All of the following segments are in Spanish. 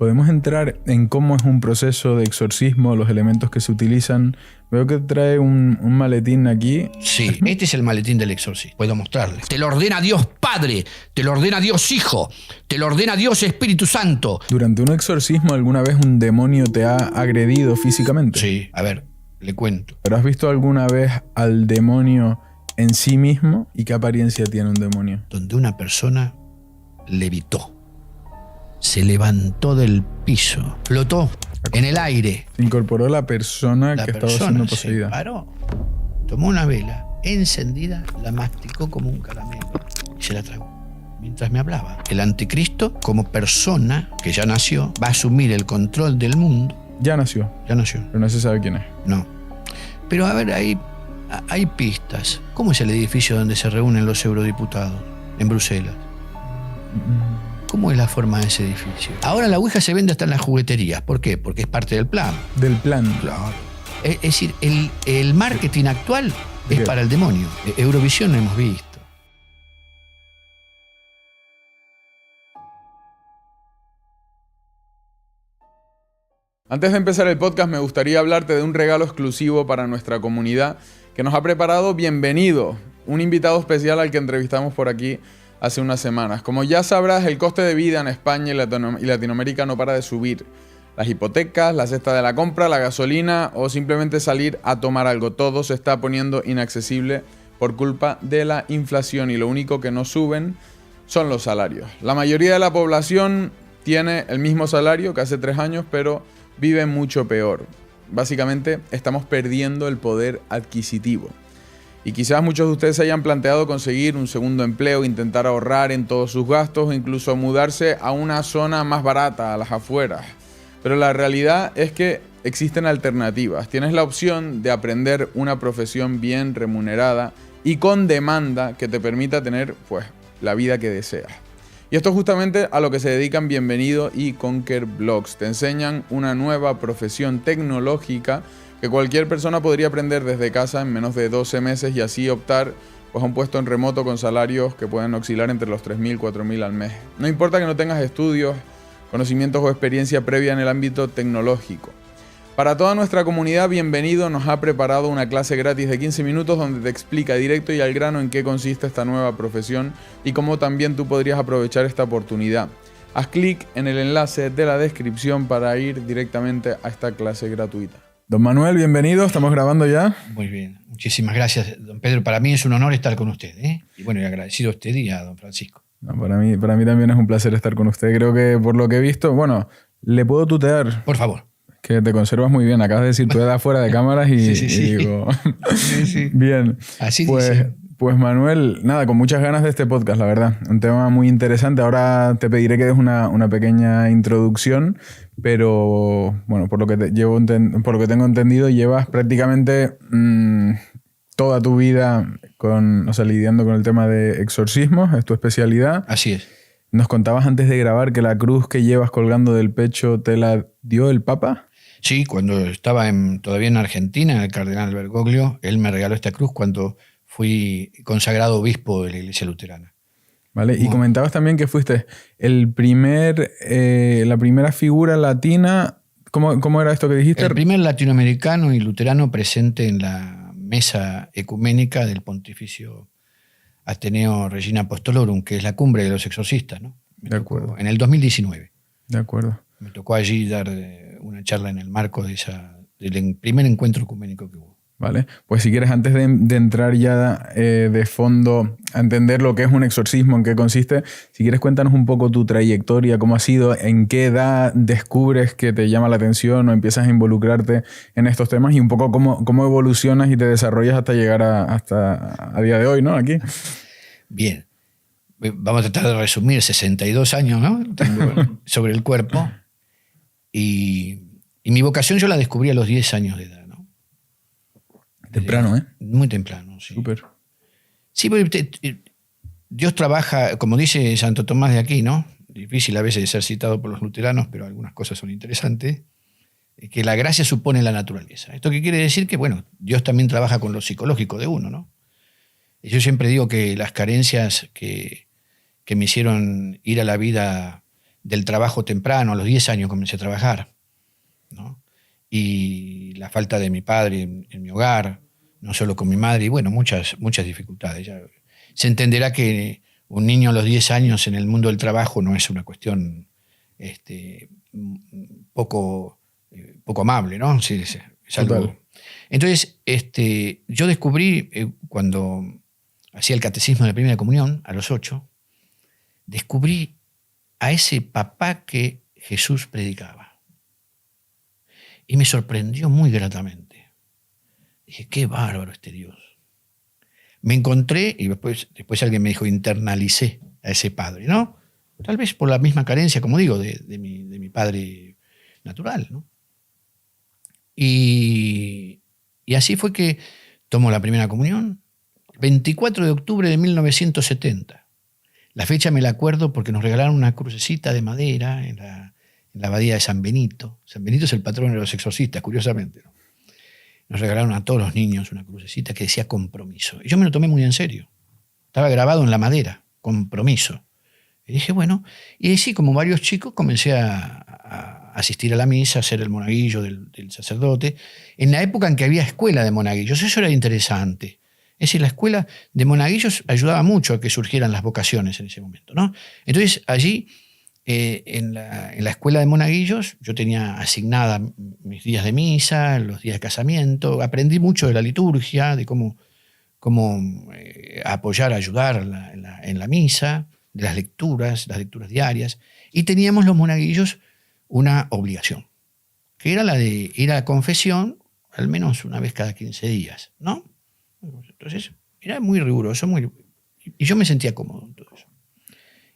¿Podemos entrar en cómo es un proceso de exorcismo, los elementos que se utilizan? Veo que trae un maletín aquí. Sí, este es el maletín del exorcismo. Puedo mostrarles. Te lo ordena Dios Padre, te lo ordena Dios Hijo, te lo ordena Dios Espíritu Santo. ¿Durante un exorcismo alguna vez un demonio te ha agredido físicamente? Sí, a ver, le cuento. ¿Pero has visto alguna vez al demonio en sí mismo? ¿Y qué apariencia tiene un demonio? Donde una persona levitó, se levantó del piso, flotó en el aire. Se incorporó la persona que estaba siendo poseída. Se paró, tomó una vela encendida, la masticó como un caramelo y se la tragó mientras me hablaba. El anticristo, como persona que ya nació, va a asumir el control del mundo. Ya nació. Ya nació. Pero no se sabe quién es. No. Pero a ver, hay pistas. ¿Cómo es el edificio donde se reúnen los eurodiputados? En Bruselas. ¿Cómo es la forma de ese edificio? Ahora la Ouija se vende hasta en las jugueterías. ¿Por qué? Porque es parte del plan. Del plan. Claro. Es decir, el marketing actual es para el demonio. Eurovisión lo hemos visto. Antes de empezar el podcast me gustaría hablarte de un regalo exclusivo para nuestra comunidad que nos ha preparado Bienvenido, un invitado especial al que entrevistamos por aquí hace unas semanas. Como ya sabrás, el coste de vida en España y Latinoamérica no para de subir. Las hipotecas, la cesta de la compra, la gasolina o simplemente salir a tomar algo, todo se está poniendo inaccesible por culpa de la inflación y lo único que no suben son los salarios. La mayoría de la población tiene el mismo salario que hace 3 años, pero vive mucho peor. Básicamente estamos perdiendo el poder adquisitivo. Y quizás muchos de ustedes se hayan planteado conseguir un segundo empleo, intentar ahorrar en todos sus gastos o incluso mudarse a una zona más barata, a las afueras. Pero la realidad es que existen alternativas. Tienes la opción de aprender una profesión bien remunerada y con demanda que te permita tener, pues, la vida que deseas. Y esto es justamente a lo que se dedican Bienvenido y Conquer Blogs. Te enseñan una nueva profesión tecnológica que cualquier persona podría aprender desde casa en menos de 12 meses y así optar pues, a un puesto en remoto con salarios que pueden oscilar entre los 3.000 y 4.000 al mes. No importa que no tengas estudios, conocimientos o experiencia previa en el ámbito tecnológico. Para toda nuestra comunidad, Bienvenido nos ha preparado una clase gratis de 15 minutos donde te explica directo y al grano en qué consiste esta nueva profesión y cómo también tú podrías aprovechar esta oportunidad. Haz clic en el enlace de la descripción para ir directamente a esta clase gratuita. Don Manuel, bienvenido, estamos grabando ya. Muy bien, muchísimas gracias, don Pedro. Para mí es un honor estar con usted, ¿eh? Y bueno, y agradecido este día, don Francisco. No, para mí también es un placer estar con usted. Creo que por lo que he visto, bueno, ¿le puedo tutear? Por favor. Que te conservas muy bien. Acabas de decir tu edad fuera de cámaras y, sí. y digo... Sí. Bien. Así dice. Pues Manuel, nada, con muchas ganas de este podcast, la verdad. Un tema muy interesante. Ahora te pediré que des una pequeña introducción, pero bueno, por lo que tengo entendido, llevas prácticamente toda tu vida lidiando con el tema de exorcismos, es tu especialidad. Así es. Nos contabas antes de grabar que la cruz que llevas colgando del pecho te la dio el Papa. Sí, cuando estaba todavía en Argentina, el cardenal Bergoglio, él me regaló esta cruz cuando fui consagrado obispo de la Iglesia Luterana. Vale, y comentabas también que fuiste la primera figura latina. ¿Cómo era esto que dijiste? El primer latinoamericano y luterano presente en la mesa ecuménica del Pontificio Ateneo Regina Apostolorum, que es la cumbre de los exorcistas, ¿no? De acuerdo. En el 2019. De acuerdo. Me tocó allí dar una charla en el marco del primer encuentro ecuménico que hubo. Vale, pues si quieres, antes de entrar ya de fondo a entender lo que es un exorcismo, en qué consiste, si quieres cuéntanos un poco tu trayectoria, cómo ha sido, en qué edad descubres que te llama la atención o empiezas a involucrarte en estos temas y un poco cómo evolucionas y te desarrollas hasta llegar hasta a día de hoy, ¿no? Aquí. Bien, vamos a tratar de resumir 62 años, ¿no? Tengo sobre el cuerpo y mi vocación yo la descubrí a los 10 años de edad. Temprano, ¿eh? Muy temprano, sí. Súper. Sí, porque Dios trabaja, como dice Santo Tomás de Aquino, ¿no? Difícil a veces de ser citado por los luteranos, pero algunas cosas son interesantes, que la gracia supone la naturaleza. ¿Esto qué quiere decir? Que, bueno, Dios también trabaja con lo psicológico de uno, ¿no? Yo siempre digo que las carencias que me hicieron ir a la vida del trabajo temprano. A los 10 años comencé a trabajar, ¿no? Y la falta de mi padre en mi hogar, no solo con mi madre, y bueno, muchas dificultades. Ya se entenderá que un niño a los 10 años en el mundo del trabajo no es una cuestión poco amable, ¿no? Sí, es algo. Entonces, yo descubrí, cuando hacía el catecismo de la primera comunión, a los 8, descubrí a ese papá que Jesús predicaba. Y me sorprendió muy gratamente. Dije, qué bárbaro este Dios. Me encontré, y después alguien me dijo, internalicé a ese padre, ¿no? Tal vez por la misma carencia, como digo, de mi padre natural, ¿no? Y así fue que tomó la primera comunión, 24 de octubre de 1970. La fecha me la acuerdo porque nos regalaron una crucecita de madera en la abadía de San Benito. San Benito es el patrón de los exorcistas, curiosamente, ¿no? Nos regalaron a todos los niños una crucecita que decía compromiso. Y yo me lo tomé muy en serio. Estaba grabado en la madera, compromiso. Y dije, bueno, y así como varios chicos comencé a asistir a la misa, a ser el monaguillo del sacerdote, en la época en que había escuela de monaguillos. Eso era interesante. Es decir, la escuela de monaguillos ayudaba mucho a que surgieran las vocaciones en ese momento, ¿no? Entonces, allí, en la escuela de monaguillos, yo tenía asignada mis días de misa, los días de casamiento, aprendí mucho de la liturgia, de cómo apoyar, ayudar en la misa, de las lecturas diarias, y teníamos los monaguillos una obligación, que era la de ir a la confesión al menos una vez cada 15 días, ¿no? Entonces, era muy riguroso, y yo me sentía cómodo en todo eso.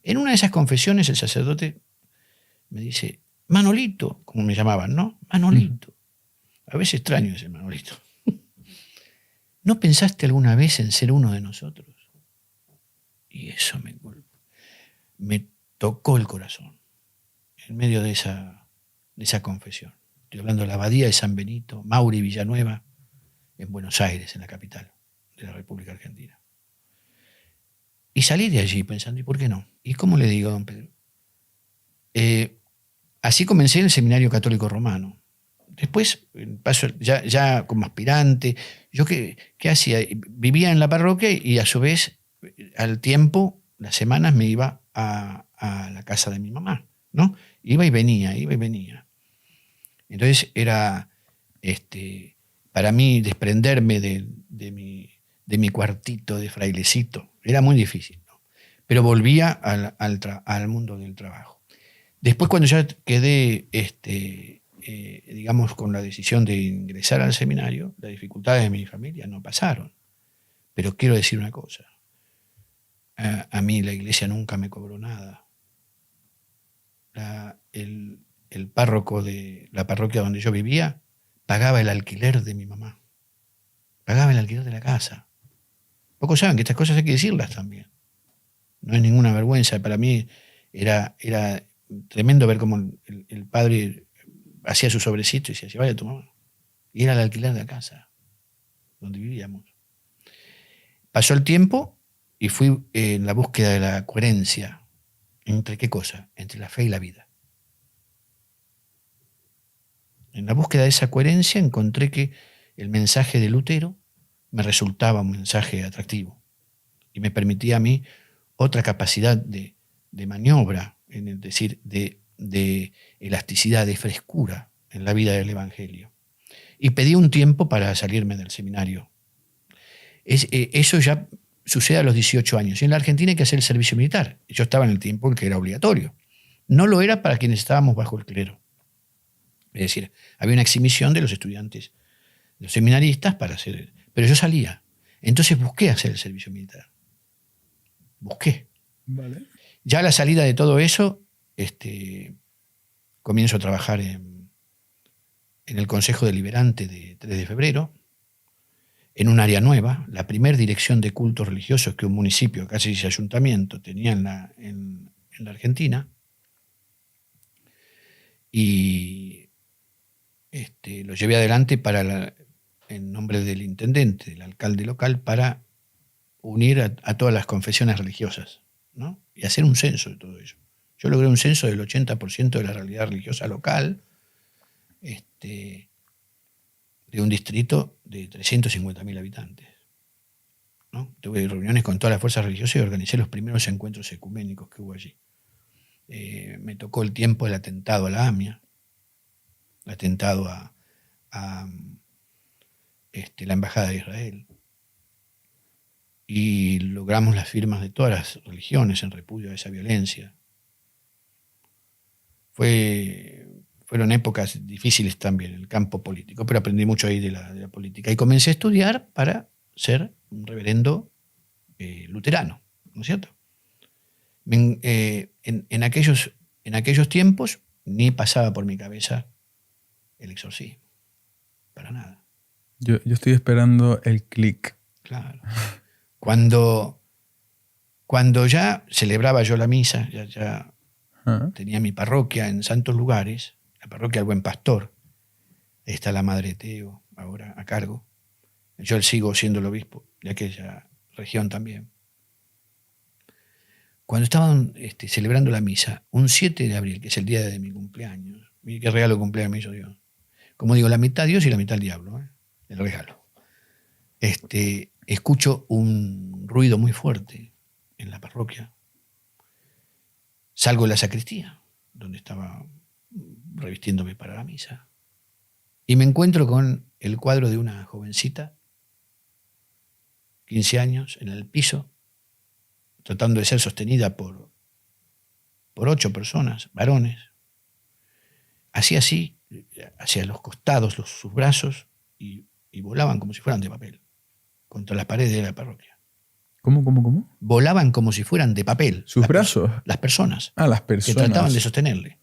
En una de esas confesiones el sacerdote me dice, Manolito, como me llamaban, ¿no? Manolito. A veces extraño ese Manolito. ¿No pensaste alguna vez en ser uno de nosotros? Y eso me tocó el corazón en medio de esa confesión. Estoy hablando de la abadía de San Benito, Mauri Villanueva, en Buenos Aires, en la capital de la República Argentina. Y salí de allí pensando, ¿y por qué no? ¿Y cómo le digo, don Pedro? Así comencé en el Seminario Católico Romano. Después, paso ya como aspirante, yo ¿qué hacía? Vivía en la parroquia y a su vez, al tiempo, las semanas me iba a la casa de mi mamá, ¿no? Iba y venía. Entonces era para mí desprenderme de mi cuartito de frailecito. Era muy difícil, ¿no? Pero volvía al mundo del trabajo. Después, cuando ya quedé, digamos, con la decisión de ingresar al seminario, las dificultades de mi familia no pasaron. Pero quiero decir una cosa. A mí la iglesia nunca me cobró nada. El párroco de la parroquia donde yo vivía pagaba el alquiler de mi mamá. Pagaba el alquiler de la casa. Pocos saben que estas cosas hay que decirlas también. No es ninguna vergüenza. Para mí era tremendo ver cómo el padre hacía su sobrecito y decía, vaya a tu mamá. Y era el alquiler de la casa donde vivíamos. Pasó el tiempo y fui en la búsqueda de la coherencia. ¿Entre qué cosa? Entre la fe y la vida. En la búsqueda de esa coherencia encontré que el mensaje de Lutero me resultaba un mensaje atractivo y me permitía a mí otra capacidad de maniobra, es decir, de elasticidad, de frescura en la vida del Evangelio. Y pedí un tiempo para salirme del seminario. Eso ya sucede a los 18 años. Y en la Argentina hay que hacer el servicio militar. Yo estaba en el tiempo en que era obligatorio. No lo era para quienes estábamos bajo el clero. Es decir, había una exhibición de los estudiantes, de los seminaristas para hacer... Pero yo salía. Entonces busqué hacer el servicio militar. Busqué. Vale. Ya a la salida de todo eso, comienzo a trabajar en el Consejo Deliberante de 3 de febrero, en un área nueva, la primer dirección de cultos religiosos que un municipio, casi ese ayuntamiento, tenía en la Argentina. Y lo llevé adelante en nombre del intendente, del alcalde local, para unir a todas las confesiones religiosas, ¿no? Y hacer un censo de todo ello. Yo logré un censo del 80% de la realidad religiosa local, de un distrito de 350.000 habitantes, ¿no? Tuve reuniones con todas las fuerzas religiosas y organicé los primeros encuentros ecuménicos que hubo allí. Me tocó el tiempo del atentado a la AMIA, el atentado a la Embajada de Israel, y logramos las firmas de todas las religiones en repudio a esa violencia. Fueron épocas difíciles también en el campo político, pero aprendí mucho ahí de la política. Y comencé a estudiar para ser un reverendo luterano, ¿no es cierto? En aquellos tiempos ni pasaba por mi cabeza el exorcismo, para nada. Yo estoy esperando el clic. Claro. Cuando ya celebraba yo la misa, ya tenía mi parroquia en santos lugares, la parroquia del Buen Pastor, ahí está la Madre Teo ahora a cargo. Yo sigo siendo el obispo de aquella región también. Cuando estaban celebrando la misa, un 7 de abril, que es el día de mi cumpleaños, mire qué regalo de cumpleaños me hizo Dios. Como digo, la mitad Dios y la mitad el diablo, el regalo. Escucho un ruido muy fuerte en la parroquia. Salgo de la sacristía, donde estaba revistiéndome para la misa, y me encuentro con el cuadro de una jovencita, 15 años, en el piso, tratando de ser sostenida por 8 personas, varones, así, hacia los costados, sus brazos, y volaban como si fueran de papel, contra las paredes de la parroquia. ¿Cómo? Volaban como si fueran de papel. ¿Sus brazos? Las personas. Las personas. Que trataban de sostenerle.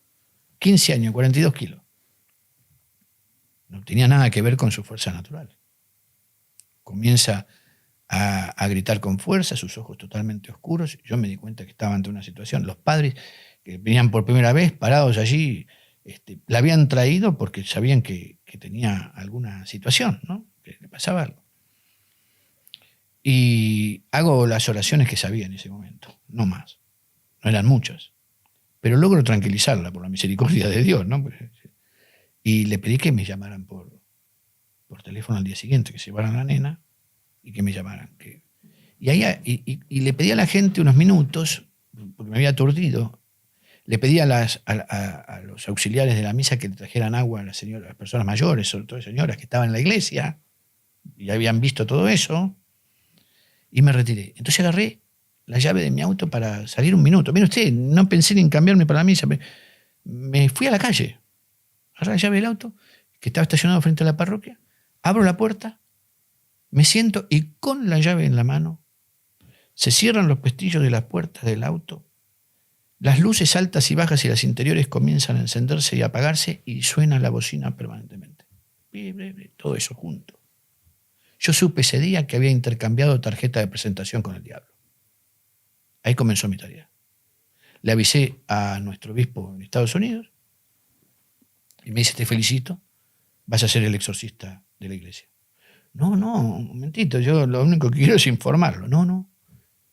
15 años, 42 kilos. No tenía nada que ver con su fuerza natural. Comienza a gritar con fuerza, sus ojos totalmente oscuros. Yo me di cuenta que estaba ante una situación. Los padres que venían por primera vez parados allí, la habían traído porque sabían que tenía alguna situación, ¿no? Que le pasaba algo. Y hago las oraciones que sabía en ese momento, no más. No eran muchas. Pero logro tranquilizarla por la misericordia de Dios, ¿no? Y le pedí que me llamaran por teléfono al día siguiente, que se llevaran a la nena y que me llamaran. Y le pedí a la gente unos minutos, porque me había aturdido. Le pedí a los auxiliares de la misa que le trajeran agua a las personas mayores, sobre todo señoras que estaban en la iglesia y habían visto todo eso. Y me retiré. Entonces agarré la llave de mi auto para salir un minuto. Mire usted, no pensé en cambiarme para la misa. Me fui a la calle. Agarré la llave del auto, que estaba estacionado frente a la parroquia. Abro la puerta, me siento y con la llave en la mano se cierran los pestillos de las puertas del auto. Las luces altas y bajas y las interiores comienzan a encenderse y apagarse y suena la bocina permanentemente. Todo eso junto. Yo supe ese día que había intercambiado tarjeta de presentación con el diablo. Ahí comenzó mi tarea. Le avisé a nuestro obispo en Estados Unidos y me dice: te felicito, vas a ser el exorcista de la iglesia. No, un momentito, yo lo único que quiero es informarlo. No.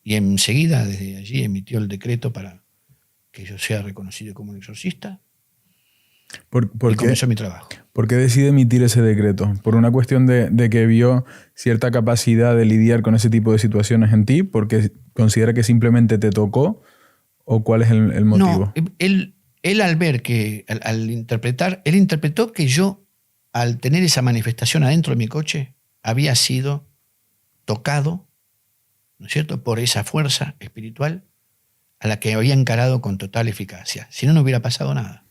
Y enseguida desde allí emitió el decreto para que yo sea reconocido como un exorcista. ¿Por y comenzó mi trabajo. ¿Por qué decide emitir ese decreto? ¿Por una cuestión de que vio cierta capacidad de lidiar con ese tipo de situaciones en ti? ¿Porque considera que simplemente te tocó? ¿O cuál es el motivo? No, él al ver que, al interpretar, él interpretó que yo, al tener esa manifestación adentro de mi coche, había sido tocado, ¿no es cierto?, por esa fuerza espiritual a la que había encarado con total eficacia. Si no, no hubiera pasado nada.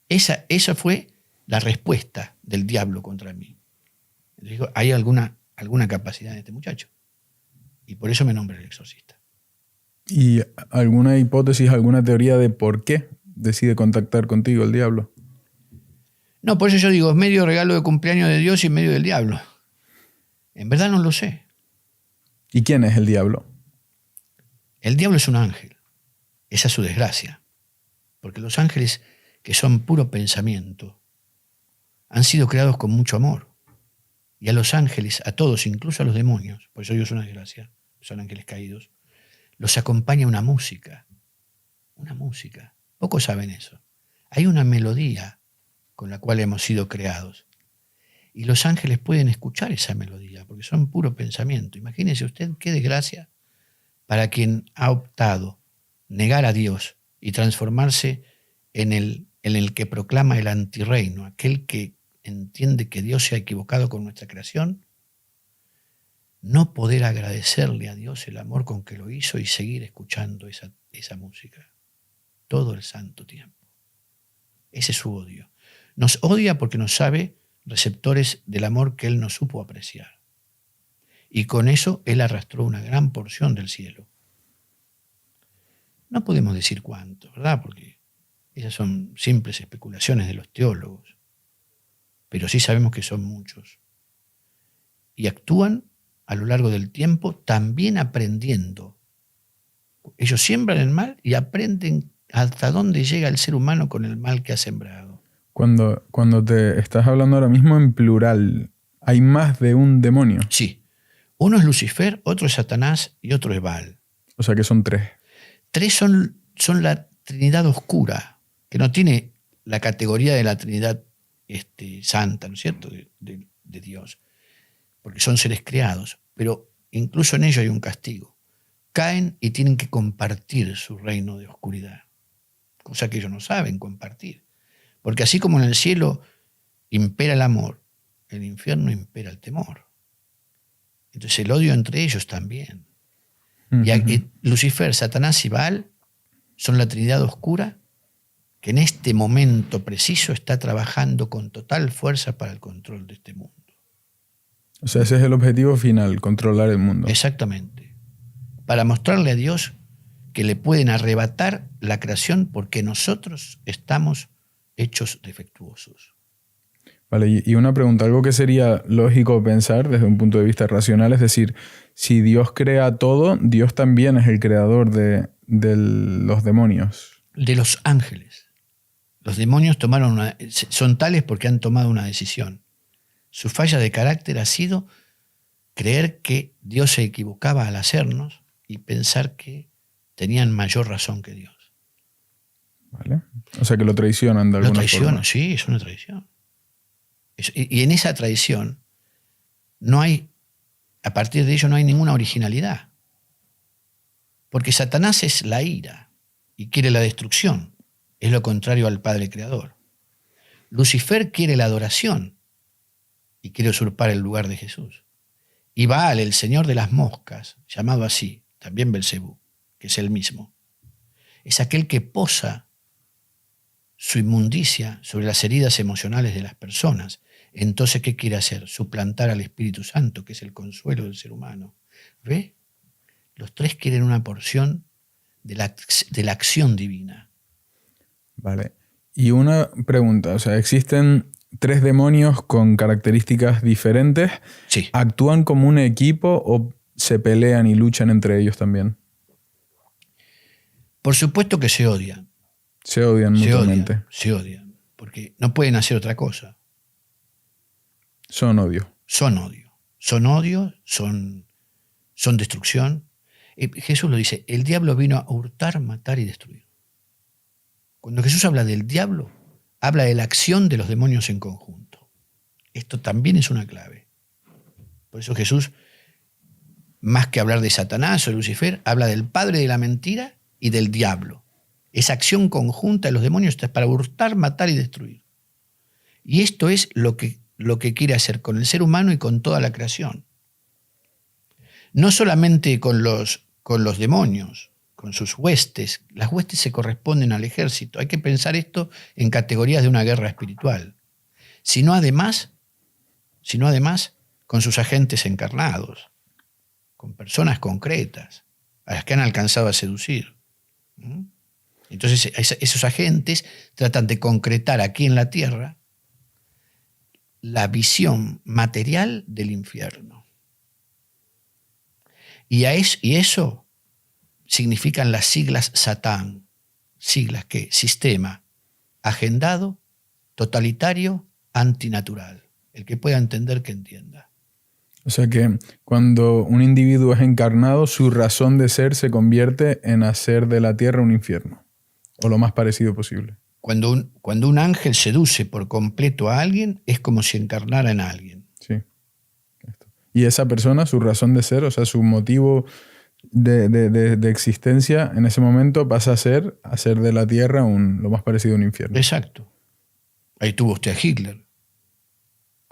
Esa fue la respuesta del diablo contra mí. Le digo, hay alguna capacidad en este muchacho. Y por eso me nombré el exorcista. ¿Y alguna hipótesis, alguna teoría de por qué decide contactar contigo el diablo? No, por eso yo digo, es medio regalo de cumpleaños de Dios y medio del diablo. En verdad no lo sé. ¿Y quién es el diablo? El diablo es un ángel. Esa es su desgracia. Porque los ángeles, que son puro pensamiento, han sido creados con mucho amor. Y a los ángeles, a todos, incluso a los demonios, por eso Dios es una desgracia, son ángeles caídos, los acompaña una música una música. Pocos saben eso. Hay una melodía con la cual hemos sido creados. Y los ángeles pueden escuchar esa melodía, porque son puro pensamiento. Imagínese usted qué desgracia para quien ha optado negar a Dios y transformarse en el que proclama el antirreino, aquel que entiende que Dios se ha equivocado con nuestra creación, no poder agradecerle a Dios el amor con que lo hizo y seguir escuchando esa música todo el santo tiempo. Ese es su odio. Nos odia porque nos sabe receptores del amor que Él no supo apreciar. Y con eso Él arrastró una gran porción del cielo. No podemos decir cuánto, ¿verdad? Porque esas son simples especulaciones de los teólogos. Pero sí sabemos que son muchos. Y actúan a lo largo del tiempo también aprendiendo. Ellos siembran el mal y aprenden hasta dónde llega el ser humano con el mal que ha sembrado. Cuando te estás hablando ahora mismo en plural, ¿hay más de un demonio? Sí. Uno es Lucifer, otro es Satanás y otro es Baal. O sea que son 3. 3 son la Trinidad oscura, que no tiene la categoría de la Trinidad santa, ¿no es cierto?, de Dios, porque son seres creados, pero incluso en ellos hay un castigo. Caen y tienen que compartir su reino de oscuridad, cosa que ellos no saben compartir. Porque así como en el cielo impera el amor, en el infierno impera el temor. Entonces el odio entre ellos también. Y Lucifer, Satanás y Baal son la Trinidad oscura que en este momento preciso está trabajando con total fuerza para el control de este mundo. O sea, ese es el objetivo final, controlar el mundo. Exactamente. Para mostrarle a Dios que le pueden arrebatar la creación porque nosotros estamos hechos defectuosos. Vale, y una pregunta, algo que sería lógico pensar desde un punto de vista racional, es decir, si Dios crea todo, Dios también es el creador de los demonios. De los ángeles. Los demonios son tales porque han tomado una decisión. Su falla de carácter ha sido creer que Dios se equivocaba al hacernos y pensar que tenían mayor razón que Dios. ¿Vale? O sea que lo traicionan de alguna forma. Lo traicionan, sí, es una traición. Y en esa traición a partir de ello no hay ninguna originalidad. Porque Satanás es la ira y quiere la destrucción. Es lo contrario al Padre Creador. Lucifer quiere la adoración y quiere usurpar el lugar de Jesús. Y Baal, el señor de las moscas, llamado así, también Belcebú, que es el mismo, es aquel que posa su inmundicia sobre las heridas emocionales de las personas. Entonces, ¿qué quiere hacer? Suplantar al Espíritu Santo, que es el consuelo del ser humano. ¿Ve? Los 3 quieren una porción de la acción divina. Vale. Y una pregunta, o sea, ¿existen 3 demonios con características diferentes? Sí. ¿Actúan como un equipo o se pelean y luchan entre ellos también? Por supuesto que se odian. Se odian mutuamente. Se odian, porque no pueden hacer otra cosa. Son odio. Son odio. Son odio, son destrucción. Jesús lo dice, el diablo vino a hurtar, matar y destruir. Cuando Jesús habla del diablo, habla de la acción de los demonios en conjunto. Esto también es una clave. Por eso Jesús, más que hablar de Satanás o de Lucifer, habla del padre de la mentira y del diablo. Esa acción conjunta de los demonios es para hurtar, matar y destruir. Y esto es lo que quiere hacer con el ser humano y con toda la creación. No solamente con los demonios, con sus huestes. Las huestes se corresponden al ejército. Hay que pensar esto en categorías de una guerra espiritual. Sino además con sus agentes encarnados, con personas concretas, a las que han alcanzado a seducir. Entonces, esos agentes tratan de concretar aquí en la tierra la visión material del infierno. Y eso significan las siglas Satán. Siglas que sistema agendado, totalitario, antinatural. El que pueda entender, que entienda. O sea que cuando un individuo es encarnado, su razón de ser se convierte en hacer de la tierra un infierno. o lo más parecido posible. Cuando un ángel seduce por completo a alguien, es como si encarnara en alguien. Sí. Y esa persona, su razón de ser, o sea, su motivo de existencia en ese momento pasa a ser de la tierra lo más parecido a un infierno. Exacto. Ahí tuvo usted a Hitler.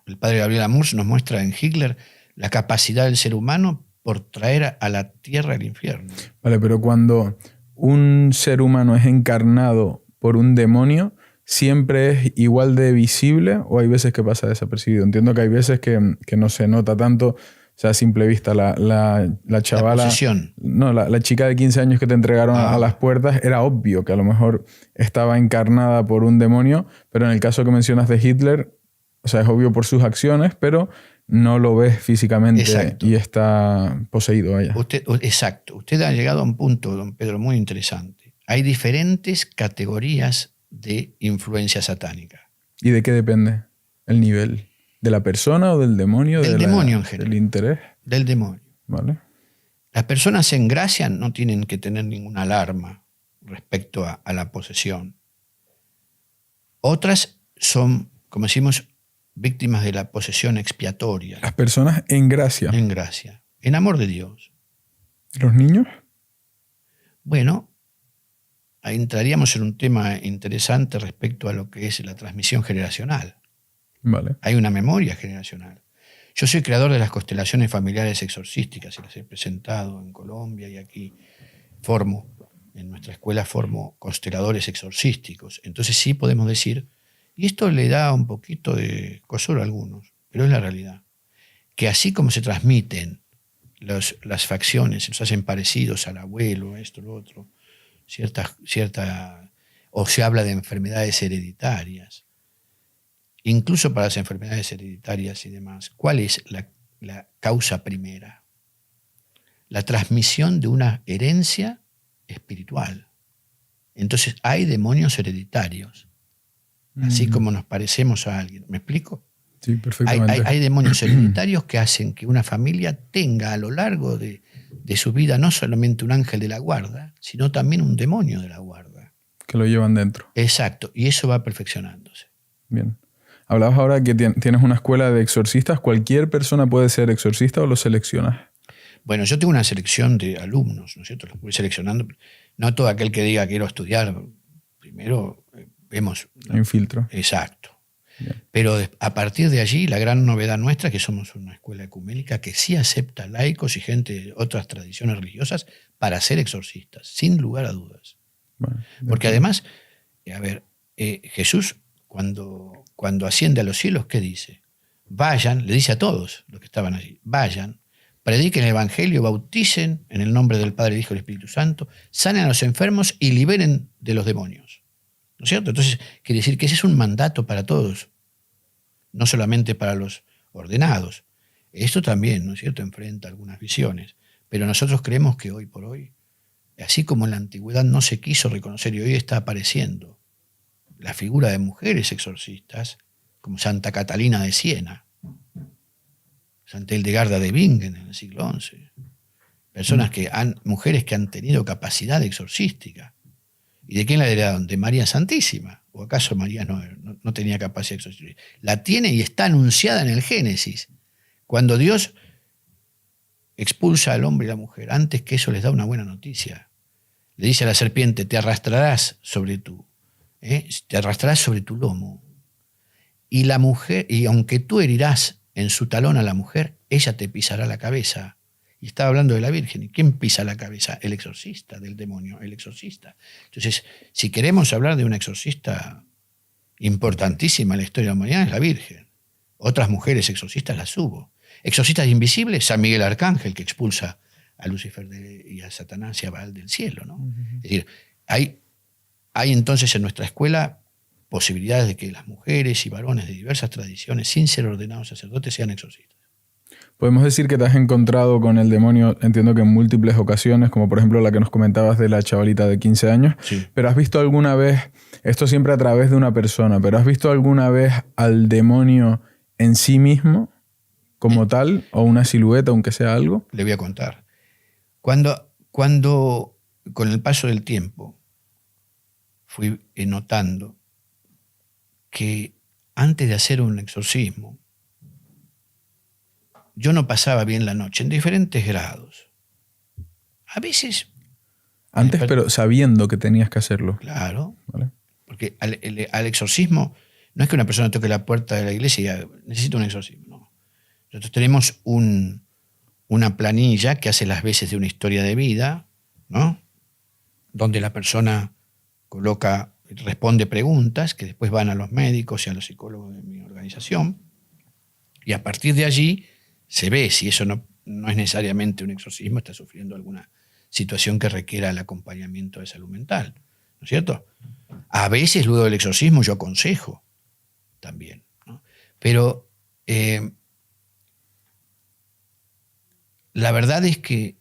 El padre Gabriel Amurs nos muestra en Hitler la capacidad del ser humano por traer a la tierra el infierno. Vale, pero cuando un ser humano es encarnado por un demonio, ¿siempre es igual de visible o hay veces que pasa desapercibido? Entiendo que hay veces que no se nota tanto, o sea, a simple vista, la chavala... La posesión. No, la chica de 15 años que te entregaron a las puertas, era obvio que a lo mejor estaba encarnada por un demonio, pero en el caso que mencionas de Hitler, o sea, es obvio por sus acciones, pero no lo ves físicamente. Exacto. Y está poseído allá. Exacto. Usted ha llegado a un punto, don Pedro, muy interesante. Hay diferentes categorías de influencia satánica. ¿Y de qué depende el nivel? ¿De la persona o del demonio? Del demonio en general. ¿Del interés? Del demonio. Vale. Las personas en gracia no tienen que tener ninguna alarma respecto a la posesión. Otras son, como decimos, víctimas de la posesión expiatoria. Las personas en gracia. En gracia. En amor de Dios. ¿Los niños? Bueno, ahí entraríamos en un tema interesante respecto a lo que es la transmisión generacional. Vale. Hay una memoria generacional. Yo soy creador de las constelaciones familiares exorcísticas y las he presentado en Colombia y aquí en nuestra escuela formo consteladores exorcísticos. Entonces sí podemos decir, y esto le da un poquito de cosor a algunos, pero es la realidad, que así como se transmiten las facciones, se nos hacen parecidos al abuelo, esto, lo otro, o se habla de enfermedades hereditarias. Incluso para las enfermedades hereditarias y demás, ¿cuál es la causa primera? La transmisión de una herencia espiritual. Entonces hay demonios hereditarios, así como nos parecemos a alguien. ¿Me explico? Sí, perfectamente. Hay demonios hereditarios que hacen que una familia tenga a lo largo de su vida no solamente un ángel de la guarda, sino también un demonio de la guarda. Que lo llevan dentro. Exacto, y eso va perfeccionándose. Bien. Hablabas ahora que tienes una escuela de exorcistas. ¿Cualquier persona puede ser exorcista o lo seleccionas? Bueno, yo tengo una selección de alumnos, ¿no es cierto? Los voy seleccionando. No todo aquel que diga quiero estudiar, primero vemos... Hay un filtro. Exacto. Bien. Pero a partir de allí, la gran novedad nuestra es que somos una escuela ecuménica que sí acepta laicos y gente de otras tradiciones religiosas para ser exorcistas, sin lugar a dudas. Bueno, porque además, Jesús, cuando asciende a los cielos, ¿qué dice? Vayan, le dice a todos los que estaban allí, vayan, prediquen el Evangelio, bauticen en el nombre del Padre, el Hijo y el Espíritu Santo, sanen a los enfermos y liberen de los demonios. ¿No es cierto? Entonces, quiere decir que ese es un mandato para todos, no solamente para los ordenados. Esto también, ¿no es cierto?, enfrenta algunas visiones. Pero nosotros creemos que hoy por hoy, así como en la antigüedad no se quiso reconocer y hoy está apareciendo la figura de mujeres exorcistas, como Santa Catalina de Siena, Santa Hildegarda de Bingen en el siglo XI. Mujeres que han tenido capacidad exorcística. ¿Y de quién la heredaron? De María Santísima. ¿O acaso María no tenía capacidad exorcística? La tiene y está anunciada en el Génesis. Cuando Dios expulsa al hombre y la mujer, antes que eso les da una buena noticia. Le dice a la serpiente, te arrastrarás sobre tu lomo. Y la mujer, y aunque tú herirás en su talón a la mujer, ella te pisará la cabeza. Y estaba hablando de la Virgen. ¿Y quién pisa la cabeza? El exorcista del demonio, el exorcista. Entonces, si queremos hablar de una exorcista importantísima en la historia de la humanidad, es la Virgen. Otras mujeres exorcistas las hubo. Exorcistas invisibles, San Miguel Arcángel, que expulsa a Lucifer y a Satanás y a Baal del cielo, ¿no? Es decir, hay entonces en nuestra escuela posibilidades de que las mujeres y varones de diversas tradiciones, sin ser ordenados sacerdotes, sean exorcistas. Podemos decir que te has encontrado con el demonio, entiendo que en múltiples ocasiones, como por ejemplo la que nos comentabas de la chavalita de 15 años, sí. Pero has visto alguna vez, esto siempre a través de una persona, pero has visto alguna vez al demonio en sí mismo, como tal, o una silueta, aunque sea algo? Le voy a contar. Cuando con el paso del tiempo, fui notando que antes de hacer un exorcismo, yo no pasaba bien la noche, en diferentes grados. A veces... Antes, pero sabiendo que tenías que hacerlo. Claro, ¿Vale? porque al exorcismo no es que una persona toque la puerta de la iglesia y diga, necesito un exorcismo. No. Nosotros tenemos una planilla que hace las veces de una historia de vida, ¿no? Donde la persona responde preguntas que después van a los médicos y a los psicólogos de mi organización, y a partir de allí se ve si eso no es necesariamente un exorcismo, está sufriendo alguna situación que requiera el acompañamiento de salud mental, ¿no es cierto? A veces luego del exorcismo yo aconsejo también, ¿no? Pero la verdad es que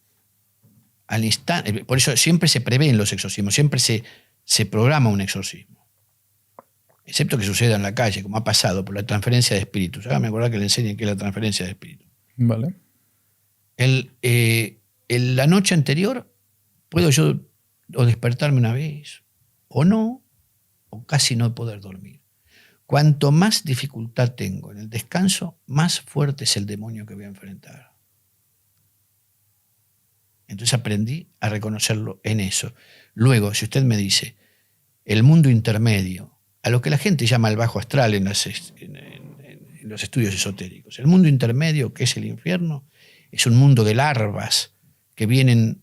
al instante, por eso siempre se prevén los exorcismos, siempre se programa un exorcismo, excepto que suceda en la calle, como ha pasado por la transferencia de espíritus. Hágame acordar que le enseñen qué es la transferencia de espíritus. Vale. La noche anterior puedo yo o despertarme una vez, o no, o casi no poder dormir. Cuanto más dificultad tengo en el descanso, más fuerte es el demonio que voy a enfrentar. Entonces aprendí a reconocerlo en eso. Luego, si usted me dice, el mundo intermedio, a lo que la gente llama el bajo astral en los estudios esotéricos, el mundo intermedio, que es el infierno, es un mundo de larvas que vienen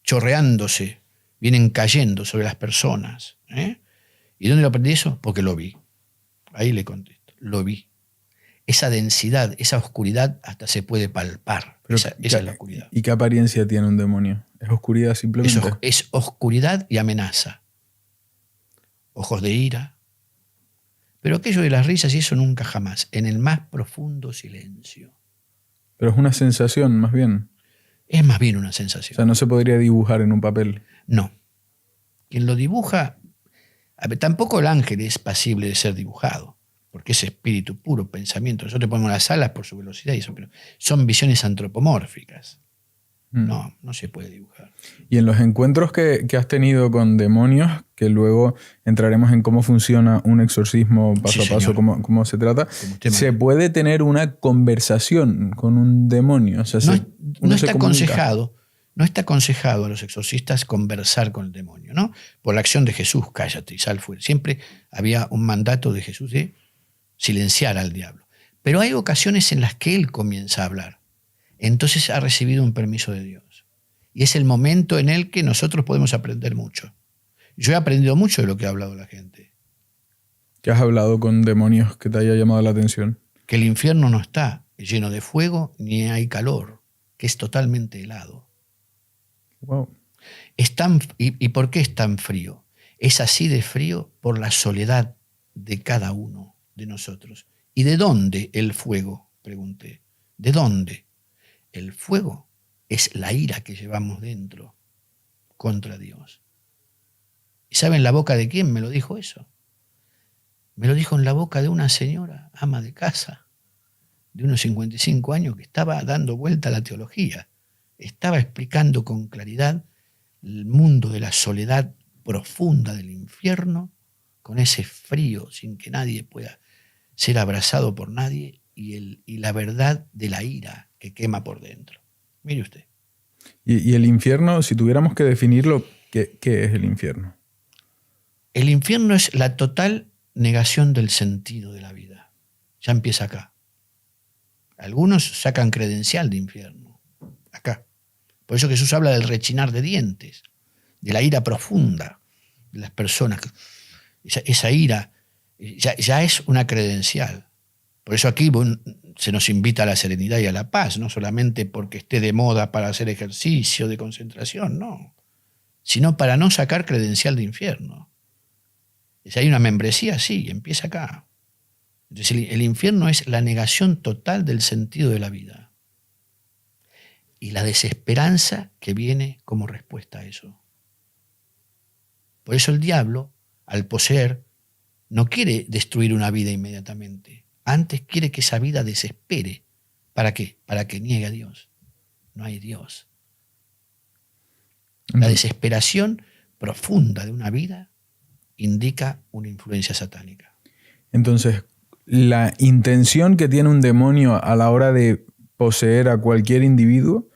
chorreándose, vienen cayendo sobre las personas. ¿Y dónde lo aprendí eso? Porque lo vi. Ahí le contesto, lo vi. Esa densidad, esa oscuridad hasta se puede palpar. Esa es la oscuridad. ¿Y qué apariencia tiene un demonio? ¿Es oscuridad simplemente? Es oscuridad y amenaza. Ojos de ira. Pero aquello de las risas y eso nunca jamás. En el más profundo silencio. Pero es una sensación, más bien. Es más bien una sensación. O sea, no se podría dibujar en un papel. No. Quien lo dibuja... tampoco el ángel es pasible de ser dibujado, porque es espíritu puro, pensamiento. Nosotros ponemos las alas por su velocidad y eso, pero son visiones antropomórficas. No se puede dibujar. Y en los encuentros que has tenido con demonios, que luego entraremos en cómo funciona un exorcismo paso a paso, cómo se trata, ¿se puede tener una conversación con un demonio? O sea, no está aconsejado. No está aconsejado a los exorcistas conversar con el demonio, ¿no? Por la acción de Jesús, cállate y sal fuera. Siempre había un mandato de Jesús de silenciar al diablo. Pero hay ocasiones en las que él comienza a hablar. Entonces ha recibido un permiso de Dios. Y es el momento en el que nosotros podemos aprender mucho. Yo he aprendido mucho de lo que ha hablado la gente. ¿Qué has hablado con demonios que te haya llamado la atención? Que el infierno no está lleno de fuego ni hay calor, que es totalmente helado. Wow. ¿Y por qué es tan frío? Es así de frío por la soledad de cada uno de nosotros. ¿Y de dónde el fuego? Pregunté. ¿De dónde? El fuego es la ira que llevamos dentro contra Dios. ¿Y saben la boca de quién me lo dijo eso? Me lo dijo en la boca de una señora, ama de casa, de unos 55 años, que estaba dando vuelta a la teología. Estaba explicando con claridad el mundo de la soledad profunda del infierno, con ese frío sin que nadie pueda ser abrazado por nadie, y la verdad de la ira que quema por dentro. Mire usted. ¿Y el infierno, si tuviéramos que definirlo, qué es el infierno? El infierno es la total negación del sentido de la vida. Ya empieza acá. Algunos sacan credencial de infierno. Acá. Por eso Jesús habla del rechinar de dientes, de la ira profunda de las personas. Esa ira ya es una credencial. Por eso aquí se nos invita a la serenidad y a la paz, no solamente porque esté de moda para hacer ejercicio de concentración, no, sino para no sacar credencial de infierno. Si hay una membresía, sí, empieza acá. Entonces el infierno es la negación total del sentido de la vida y la desesperanza que viene como respuesta a eso. Por eso el diablo, al poseer, no quiere destruir una vida inmediatamente. Antes quiere que esa vida desespere. ¿Para qué? Para que niegue a Dios. No hay Dios. La desesperación profunda de una vida indica una influencia satánica. Entonces, la intención que tiene un demonio a la hora de poseer a cualquier individuo,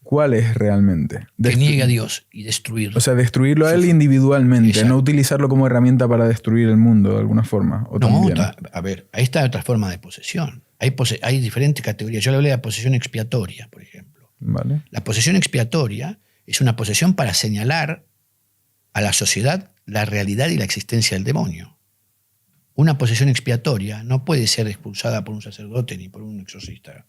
¿cuál es realmente? Que niegue a Dios y destruirlo. O sea, destruirlo a él individualmente, Exacto. no utilizarlo como herramienta para destruir el mundo de alguna forma. ¿O No, también? a ver, ahí está otra forma de posesión. Hay diferentes categorías. Yo le hablé de la posesión expiatoria, por ejemplo. Vale. La posesión expiatoria es una posesión para señalar a la sociedad la realidad y la existencia del demonio. Una posesión expiatoria no puede ser expulsada por un sacerdote ni por un exorcista.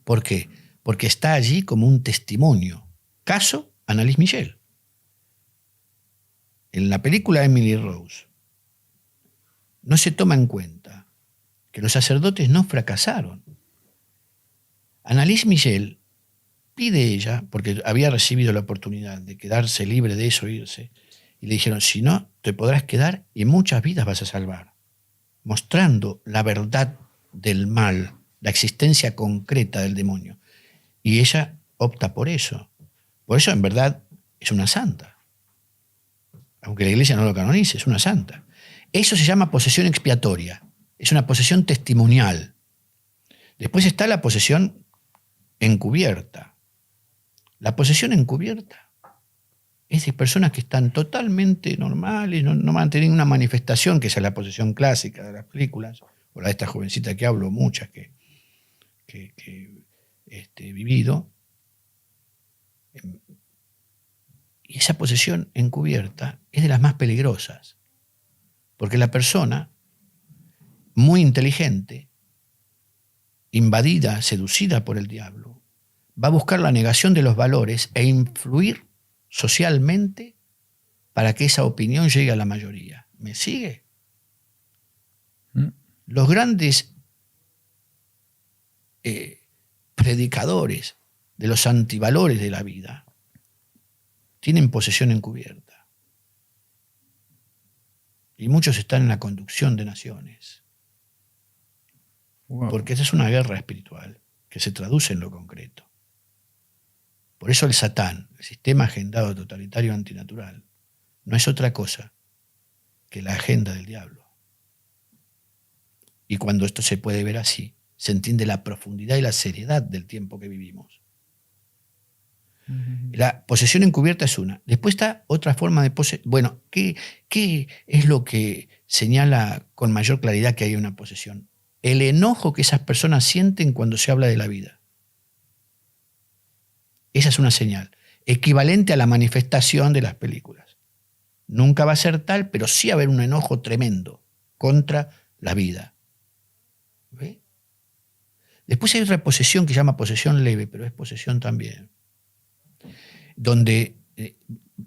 ¿Por qué? Porque está allí como un testimonio. Caso Annalise Michel. En la película Emily Rose no se toma en cuenta que los sacerdotes no fracasaron. Annalise Michel pide ella, porque había recibido la oportunidad de quedarse libre de eso, irse, y le dijeron, si no, te podrás quedar y muchas vidas vas a salvar, mostrando la verdad del mal, la existencia concreta del demonio. Y ella opta por eso. Por eso, en verdad, es una santa. Aunque la iglesia no lo canonice, es una santa. Eso se llama posesión expiatoria. Es una posesión testimonial. Después está la posesión encubierta. La posesión encubierta es de personas que están totalmente normales, no van a tener una manifestación, que esa es la posesión clásica de las películas, o la de esta jovencita que hablo, muchas que he vivido. Y esa posesión encubierta es de las más peligrosas, porque la persona, muy inteligente, invadida, seducida por el diablo, va a buscar la negación de los valores e influir socialmente para que esa opinión llegue a la mayoría. ¿Me sigue? Los grandes predicadores de los antivalores de la vida tienen posesión encubierta. Y muchos están en la conducción de naciones. Wow. Porque esa es una guerra espiritual que se traduce en lo concreto. Por eso el Satán, el sistema agendado totalitario antinatural, no es otra cosa que la agenda del diablo. Y cuando esto se puede ver así, se entiende la profundidad y la seriedad del tiempo que vivimos. La posesión encubierta es una. Después está otra forma de posesión. Bueno, ¿qué es lo que señala con mayor claridad que hay una posesión? El enojo que esas personas sienten cuando se habla de la vida. Esa es una señal, equivalente a la manifestación de las películas. Nunca va a ser tal, pero sí va a haber un enojo tremendo contra la vida. ¿Ve? Después hay otra posesión que se llama posesión leve, pero es posesión también, donde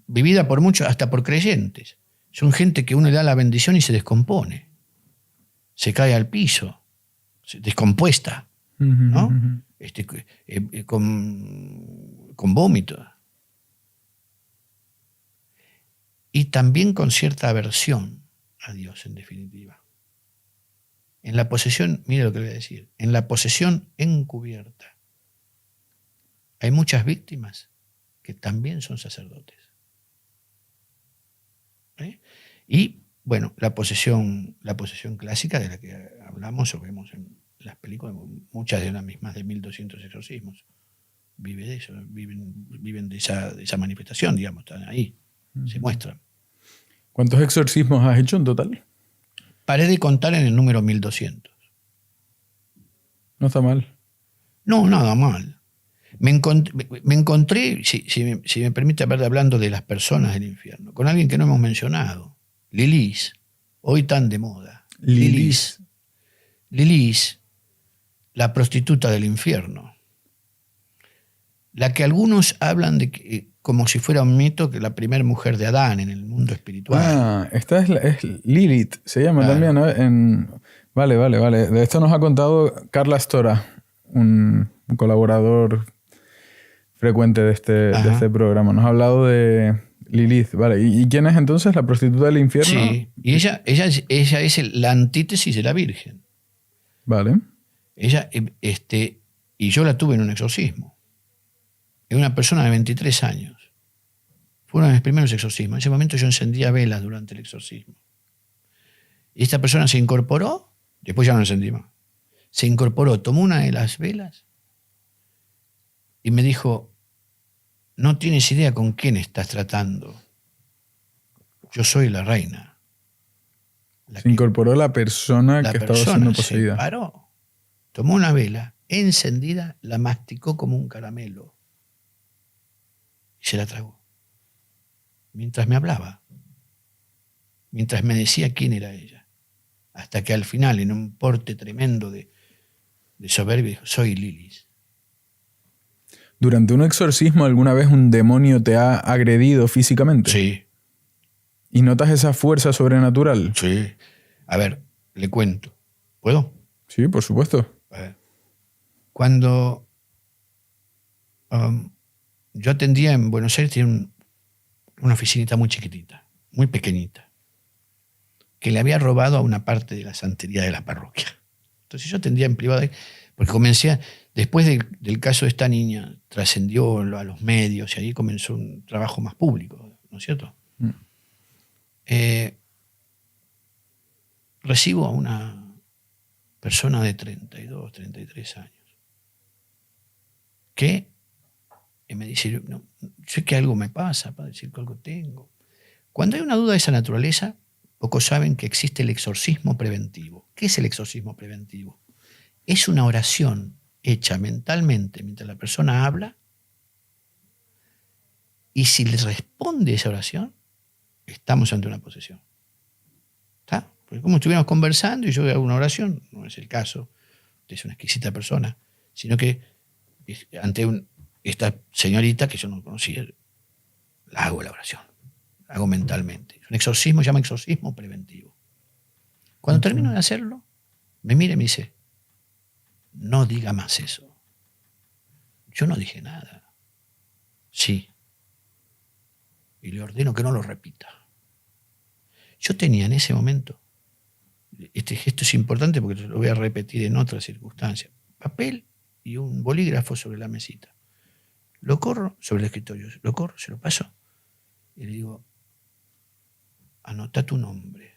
vivida por muchos, hasta por creyentes. Son gente que uno le da la bendición y se descompone, se cae al piso, se descompuesta, ¿no? Con vómito. Y también con cierta aversión a Dios, en definitiva. En la posesión, mire lo que le voy a decir, en la posesión encubierta hay muchas víctimas que también son sacerdotes. Y, bueno, la posesión clásica de la que hablamos o vemos en las películas, muchas de las mismas de 1200 exorcismos, viven de eso, viven de esa manifestación, digamos, están ahí, se muestran. ¿Cuántos exorcismos has hecho en total? Paré de contar en el número 1200. No está mal. No, nada mal. Me encontré, si me permite hablar hablando de las personas del infierno, con alguien que no hemos mencionado, Lilith, hoy tan de moda. Lilith, la prostituta del infierno. La que algunos hablan de que, como si fuera un mito, que la primera mujer de Adán en el mundo espiritual. Ah, esta es Lilith, se llama también, ¿no? Vale. De esto nos ha contado Carla Stora, un colaborador frecuente de este programa. Nos ha hablado de Lilith, vale. ¿Y quién es entonces la prostituta del infierno? Sí, y ella es la antítesis de la Virgen. Vale. Ella, y yo la tuve en un exorcismo. Es una persona de 23 años. Fue uno de mis primeros exorcismos. En ese momento yo encendía velas durante el exorcismo. Y esta persona se incorporó, después ya no encendí más. Se incorporó, tomó una de las velas y me dijo, no tienes idea con quién estás tratando. Yo soy la reina. Se incorporó la persona que estaba siendo poseída. Se paró, tomó una vela encendida, la masticó como un caramelo y se la tragó. Mientras me hablaba, mientras me decía quién era ella. Hasta que al final, en un porte tremendo de soberbia, dijo, soy Lilith. ¿Durante un exorcismo alguna vez un demonio te ha agredido físicamente? Sí. ¿Y notas esa fuerza sobrenatural? Sí. A ver, le cuento. ¿Puedo? Sí, por supuesto. A ver. Cuando yo atendía en Buenos Aires, tenía una oficinita muy chiquitita, muy pequeñita, que le había robado a una parte de la santería de la parroquia. Entonces yo atendía en privado, porque comencé, después del caso de esta niña, trascendió a los medios y ahí comenzó un trabajo más público, ¿no es cierto? Recibo a una persona de 32, 33 años que me dice, no, sé que algo me pasa, para decir que algo tengo. Cuando hay una duda de esa naturaleza, pocos saben que existe el exorcismo preventivo. ¿Qué es el exorcismo preventivo? Es una oración hecha mentalmente mientras la persona habla y si le responde esa oración, estamos ante una posesión. ¿Está? Porque como estuviéramos conversando y yo hago una oración, no es el caso, usted es una exquisita persona, sino que ante esta señorita que yo no conocía, la hago la oración, la hago mentalmente. Es un exorcismo, se llama exorcismo preventivo. Cuando termino de hacerlo, me mira y me dice, no diga más eso. Yo no dije nada. Sí. Y le ordeno que no lo repita. Yo tenía en ese momento, este gesto es importante porque lo voy a repetir en otras circunstancias, papel y un bolígrafo sobre la mesita. Lo corro sobre el escritorio, lo corro, se lo paso y le digo, anota tu nombre.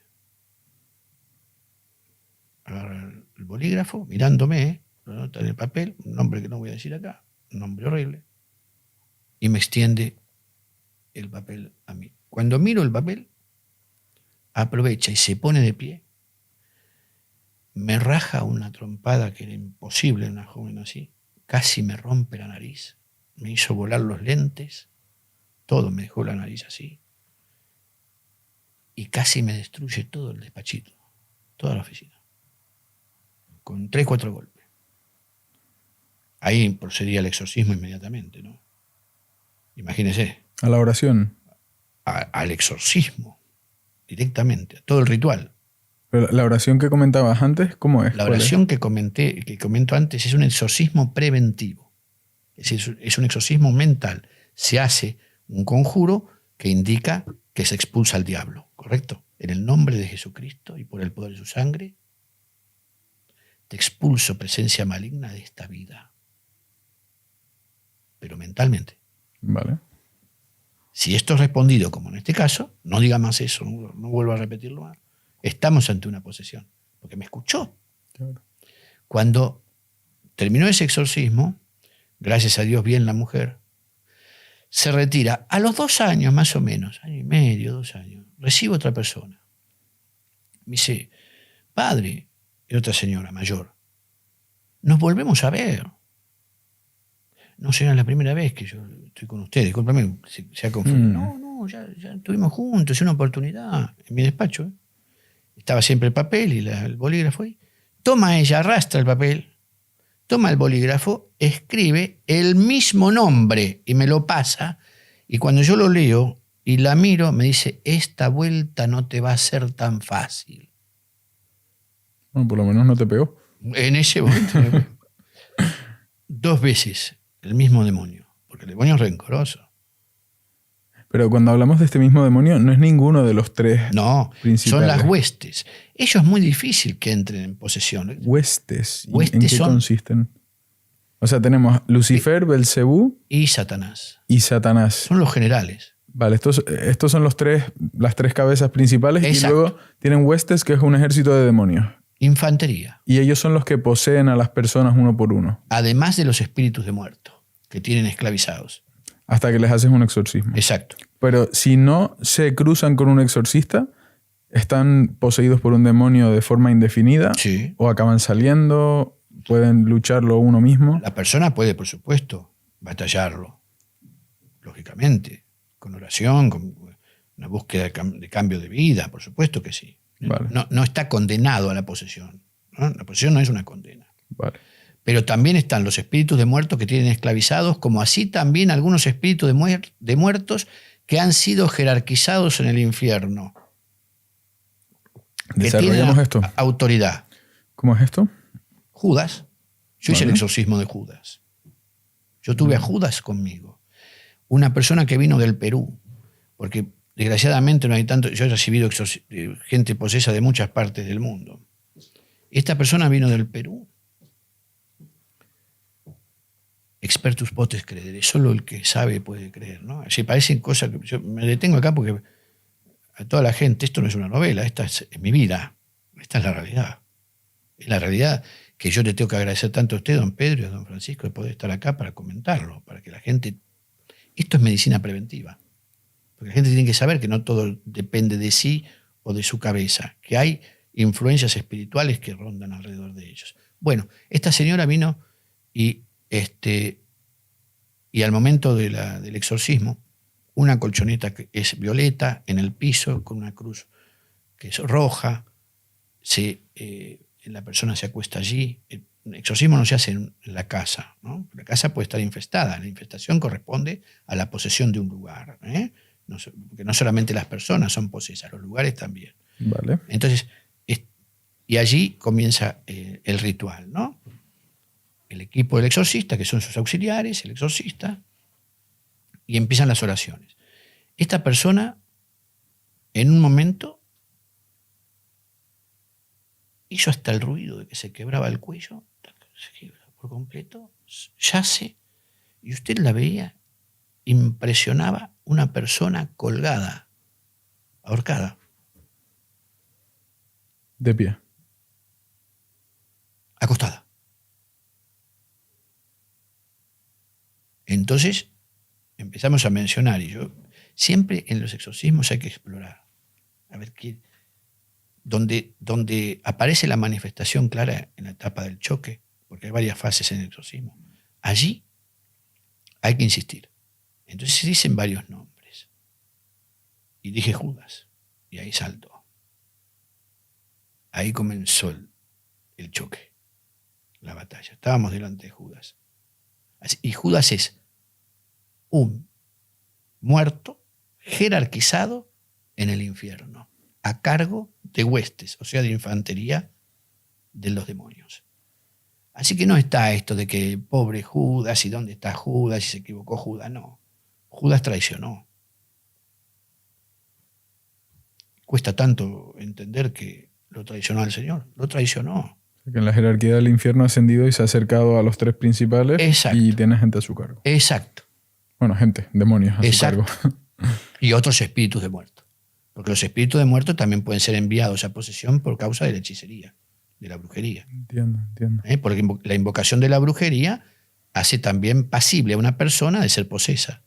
Agarra el bolígrafo, mirándome, lo anota en el papel, un nombre que no voy a decir acá, un nombre horrible, y me extiende el papel a mí. Cuando miro el papel, aprovecha y se pone de pie, me raja una trompada que era imposible en una joven así, casi me rompe la nariz, me hizo volar los lentes, todo me dejó la nariz así, y casi me destruye todo el despachito, toda la oficina, con 3, 4 golpes. Ahí procedía el exorcismo inmediatamente, ¿no? Imagínese. A la oración. Al exorcismo, directamente, a todo el ritual. Pero la oración que comentabas antes, ¿cómo es? La oración que comento antes es un exorcismo preventivo. Es un exorcismo mental. Se hace un conjuro que indica que se expulsa al diablo, ¿correcto? En el nombre de Jesucristo y por el poder de su sangre, te expulso presencia maligna de esta vida. Pero mentalmente. Vale. Si esto es respondido, como en este caso, no diga más eso, no vuelva a repetirlo más. Estamos ante una posesión, porque me escuchó. Claro. Cuando terminó ese exorcismo, gracias a Dios bien la mujer, se retira. A los 2 años más o menos, año y medio, 2 años, recibo otra persona. Me dice, padre, y otra señora mayor, nos volvemos a ver. No será la primera vez que yo estoy con ustedes, discúlpame, se ha confundido. No, ya estuvimos juntos, es una oportunidad, en mi despacho. Estaba siempre el papel y el bolígrafo ahí. Toma ella, arrastra el papel, toma el bolígrafo, escribe el mismo nombre y me lo pasa. Y cuando yo lo leo y la miro, me dice, esta vuelta no te va a ser tan fácil. Bueno, por lo menos no te pegó. En ese momento me pegó. 2 veces el mismo demonio, porque el demonio es rencoroso. Pero cuando hablamos de este mismo demonio, no es ninguno de los 3 no, principales. Son las huestes. Ellos es muy difícil que entren en posesión. Huestes. Huestes ¿En qué consisten? O sea, tenemos Lucifer, Belcebú y Satanás. Y Satanás. Son los generales. Vale, estos son las tres cabezas principales. Exacto. Y luego tienen huestes, que es un ejército de demonios. Infantería. Y ellos son los que poseen a las personas uno por uno. Además de los espíritus de muertos que tienen esclavizados. Hasta que les haces un exorcismo. Exacto. Pero si no se cruzan con un exorcista, están poseídos por un demonio de forma indefinida. Sí. O acaban saliendo, pueden lucharlo uno mismo. La persona puede, por supuesto, batallarlo. Lógicamente. Con oración, con una búsqueda de cambio de vida, por supuesto que sí. Vale. No está condenado a la posesión, ¿no? La posesión no es una condena. Vale. Pero también están los espíritus de muertos que tienen esclavizados, como así también algunos espíritus de muertos que han sido jerarquizados en el infierno. Desarrollemos esto. Autoridad. ¿Cómo es esto? Judas. Yo hice el Vale. exorcismo de Judas. Yo tuve a Judas conmigo. Una persona que vino del Perú, porque desgraciadamente no hay tanto. Yo he recibido gente posesa de muchas partes del mundo. Esta persona vino del Perú. Expertus potes credere, solo el que sabe puede creer, ¿no? Si parecen cosas que yo me detengo acá porque a toda la gente, esto no es una novela, esta es mi vida, esta es la realidad. Es la realidad que yo le tengo que agradecer tanto a usted, don Pedro, y a don Francisco, de poder estar acá para comentarlo, para que la gente. Esto es medicina preventiva. Porque la gente tiene que saber que no todo depende de sí o de su cabeza, que hay influencias espirituales que rondan alrededor de ellos. Bueno, esta señora vino y al momento del exorcismo, una colchoneta que es violeta en el piso con una cruz que es roja, la persona se acuesta allí. El exorcismo no se hace en la casa, ¿no? La casa puede estar infestada. La infestación corresponde a la posesión de un lugar, ¿eh? Porque no solamente las personas son posesas, los lugares también. Vale. Entonces, y allí comienza el ritual, ¿no? El equipo del exorcista, que son sus auxiliares, el exorcista, y empiezan las oraciones. Esta persona, en un momento, hizo hasta el ruido de que se quebraba el cuello, se quiebra por completo, yace, y usted la veía, impresionaba una persona colgada, ahorcada. De pie. Acostada. Entonces empezamos a mencionar, y yo siempre en los exorcismos hay que explorar, a ver donde aparece la manifestación clara en la etapa del choque, porque hay varias fases en el exorcismo, allí hay que insistir. Entonces se dicen varios nombres. Y dije Judas, y ahí saltó. Ahí comenzó el choque, la batalla. Estábamos delante de Judas. Y Judas es un muerto jerarquizado en el infierno, a cargo de huestes, o sea, de infantería de los demonios. Así que no está esto de que pobre Judas, y dónde está Judas, y se equivocó Judas, no. Judas traicionó. Cuesta tanto entender que lo traicionó al Señor, lo traicionó. Que en la jerarquía del infierno ha ascendido y se ha acercado a los tres principales. Exacto. Y tiene gente a su cargo. Exacto. Bueno, gente, demonios a Exacto. su cargo. Y otros espíritus de muertos. Porque los espíritus de muertos también pueden ser enviados a posesión por causa de la hechicería, de la brujería. Entiendo. Porque la invocación de la brujería hace también pasible a una persona de ser posesa.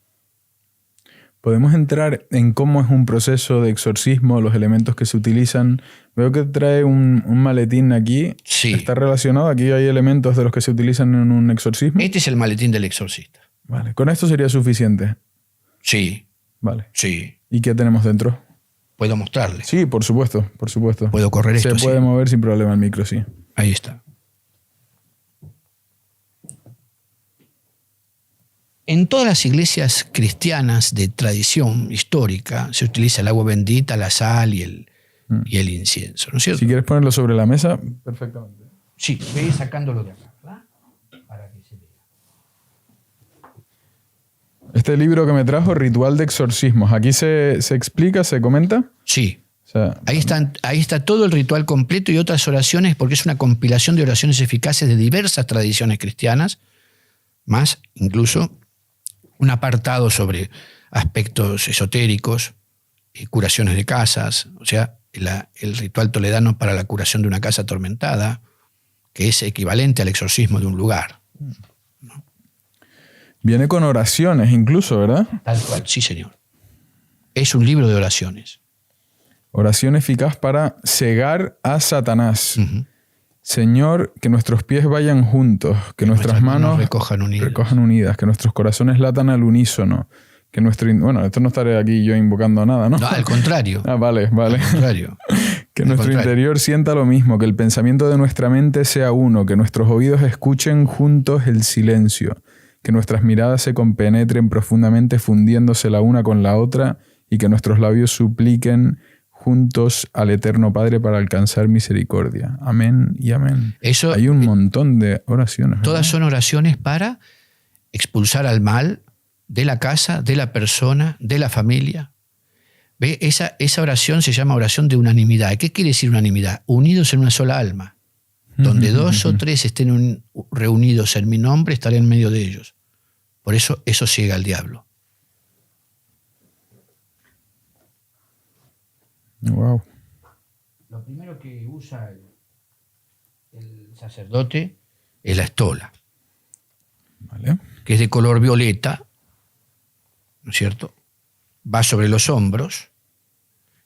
¿Podemos entrar en cómo es un proceso de exorcismo, los elementos que se utilizan? Veo que trae un maletín aquí. Sí. ¿Está relacionado? Aquí hay elementos de los que se utilizan en un exorcismo. Este es el maletín del exorcista. Vale. ¿Con esto sería suficiente? Sí, Vale. sí. ¿Y qué tenemos dentro? Puedo mostrarle. Sí, por supuesto. Puedo correr esto. Se puede sí. mover sin problema el micro, sí. Ahí está. En todas las iglesias cristianas de tradición histórica se utiliza el agua bendita, la sal y el incienso, ¿no es cierto? Si quieres ponerlo sobre la mesa, perfectamente. Sí, voy a ir sacándolo de acá, ¿verdad? Para que se vea. Este libro que me trajo, Ritual de Exorcismos, aquí se explica, se comenta. Sí. O sea, Ahí está todo el ritual completo y otras oraciones, porque es una compilación de oraciones eficaces de diversas tradiciones cristianas, más incluso un apartado sobre aspectos esotéricos, curaciones de casas, o sea, el ritual toledano para la curación de una casa atormentada, que es equivalente al exorcismo de un lugar. Viene con oraciones incluso, ¿verdad? Tal cual, sí, señor. Es un libro de oraciones. Oración eficaz para cegar a Satanás. Uh-huh. Señor, que nuestros pies vayan juntos, que nuestras manos recojan unidas, que nuestros corazones latan al unísono, que bueno, esto no estaré aquí yo invocando nada, ¿no? No, al contrario. Vale. Al contrario. Que nuestro interior sienta lo mismo, que el pensamiento de nuestra mente sea uno, que nuestros oídos escuchen juntos el silencio, que nuestras miradas se compenetren profundamente fundiéndose la una con la otra y que nuestros labios supliquen juntos al Eterno Padre para alcanzar misericordia. Amén y amén. Hay un montón de oraciones, ¿verdad? Todas son oraciones para expulsar al mal de la casa, de la persona, de la familia. ¿Ve? Esa oración se llama oración de unanimidad. ¿Qué quiere decir unanimidad? Unidos en una sola alma. Donde dos o tres estén reunidos en mi nombre, estaré en medio de ellos. Por eso ciega al diablo. Wow. Lo primero que usa el sacerdote es la estola, Vale. que es de color violeta, ¿no es cierto? Va sobre los hombros.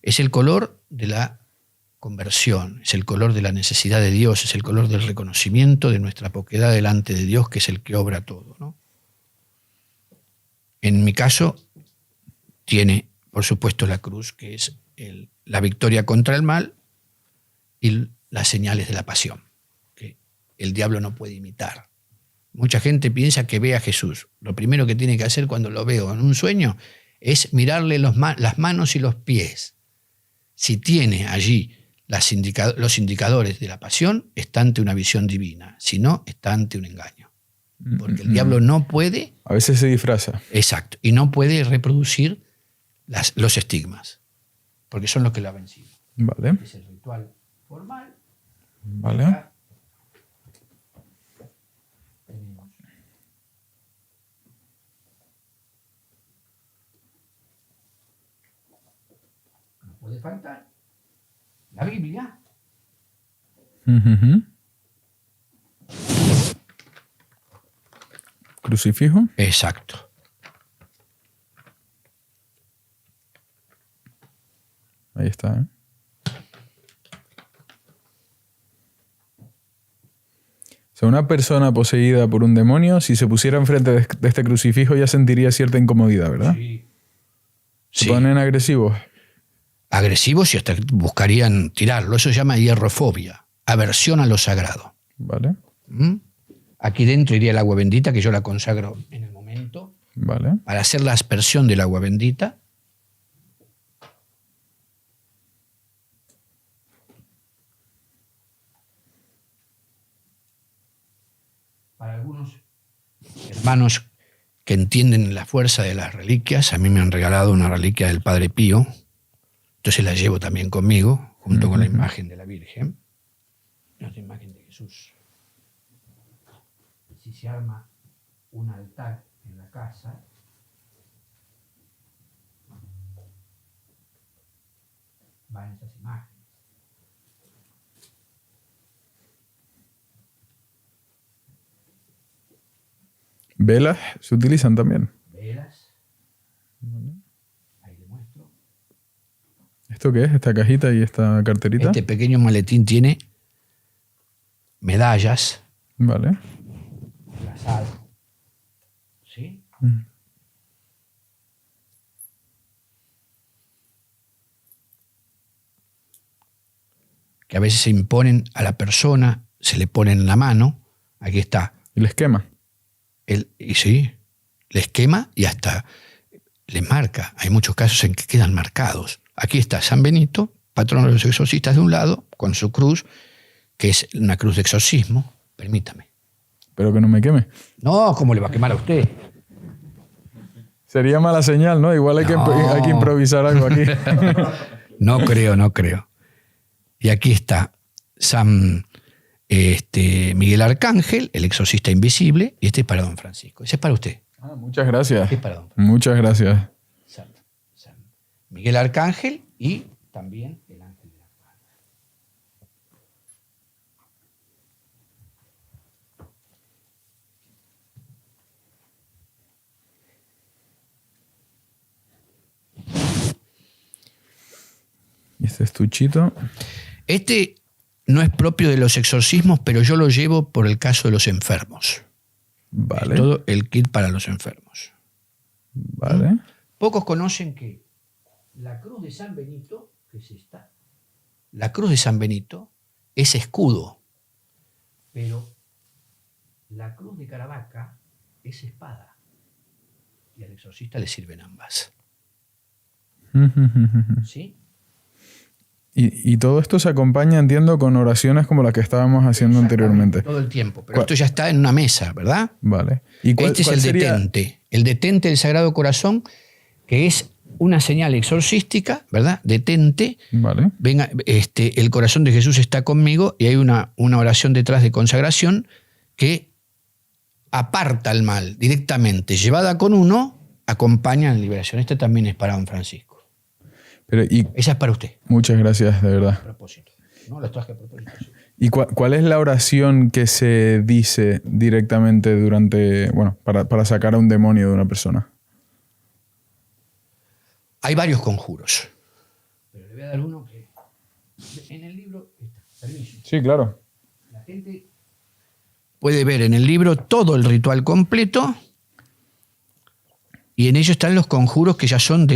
Es el color de la conversión, es el color de la necesidad de Dios, es el color del reconocimiento de nuestra poquedad delante de Dios, que es el que obra todo, ¿no? En mi caso, tiene, por supuesto, la cruz, que es la victoria contra el mal, y las señales de la pasión, que el diablo no puede imitar. Mucha gente piensa que ve a Jesús. Lo primero que tiene que hacer cuando lo veo en un sueño es mirarle las manos y los pies. Si tiene allí los indicadores de la pasión, está ante una visión divina. Si no, está ante un engaño. Porque el diablo no puede... A veces se disfraza. Exacto. Y no puede reproducir los estigmas. Porque son los que lo han vencido. Vale. Es el ritual formal. Vale. Acá tenemos no puede faltar la Biblia. Uh-huh. ¿Crucifijo? Exacto. Ahí está, ¿eh? O sea, una persona poseída por un demonio, si se pusiera enfrente de este crucifijo, ya sentiría cierta incomodidad, ¿verdad? Sí. ¿Se ponen agresivos? Agresivos y hasta buscarían tirarlo. Eso se llama hierrofobia, aversión a lo sagrado. Vale. Aquí dentro iría el agua bendita, que yo la consagro en el momento, Vale. para hacer la aspersión del agua bendita. Para algunos hermanos que entienden la fuerza de las reliquias, a mí me han regalado una reliquia del Padre Pío, entonces la llevo también conmigo, junto con la imagen de la Virgen, otra imagen de Jesús. Si se arma un altar en la casa, van esas imágenes. ¿Velas se utilizan también? Velas. Ahí le muestro. ¿Esto qué es? ¿Esta cajita y esta carterita? Este pequeño maletín tiene medallas. Vale. Trazado. ¿Sí? Que a veces se imponen a la persona, se le ponen en la mano. Aquí está. ¿Y les quema? Y sí, les quema y hasta les marca. Hay muchos casos en que quedan marcados. Aquí está San Benito, patrón de los exorcistas de un lado, con su cruz, que es una cruz de exorcismo. Permítame. Pero que no me queme. No, ¿cómo le va a quemar a usted? Sería mala señal, ¿no? Igual hay que improvisar algo aquí. No creo. Y aquí está San Miguel Arcángel, el exorcista invisible, y este es para don Francisco. Ese es para usted. Muchas gracias. Este es para don Francisco. Muchas gracias. Miguel Arcángel y también el ángel de la guarda. ¿Y este estuchito? Este no es propio de los exorcismos, pero yo lo llevo por el caso de los enfermos. Vale. Es todo el kit para los enfermos. Vale. Pocos conocen que la cruz de San Benito, que es esta, la cruz de San Benito es escudo, pero la cruz de Caravaca es espada. Y al exorcista le sirven ambas. ¿Sí? Y todo esto se acompaña, entiendo, con oraciones como las que estábamos haciendo anteriormente. Todo el tiempo. Pero esto ya está en una mesa, ¿verdad? Vale. ¿Y Este es el detente. El detente del Sagrado Corazón, que es una señal exorcística, ¿verdad? Detente. Vale. Venga, el corazón de Jesús está conmigo, y hay una oración detrás de consagración que aparta el mal directamente. Llevada con uno, acompaña la liberación. Este también es para don Francisco. Esa es para usted. Muchas gracias, de verdad. A propósito. No, la traje a propósito. Sí. ¿Y cuál es la oración que se dice directamente para sacar a un demonio de una persona? Hay varios conjuros. Pero le voy a dar uno que en el libro está. Permiso. Sí, claro. La gente puede ver en el libro todo el ritual completo, y en ello están los conjuros que ya son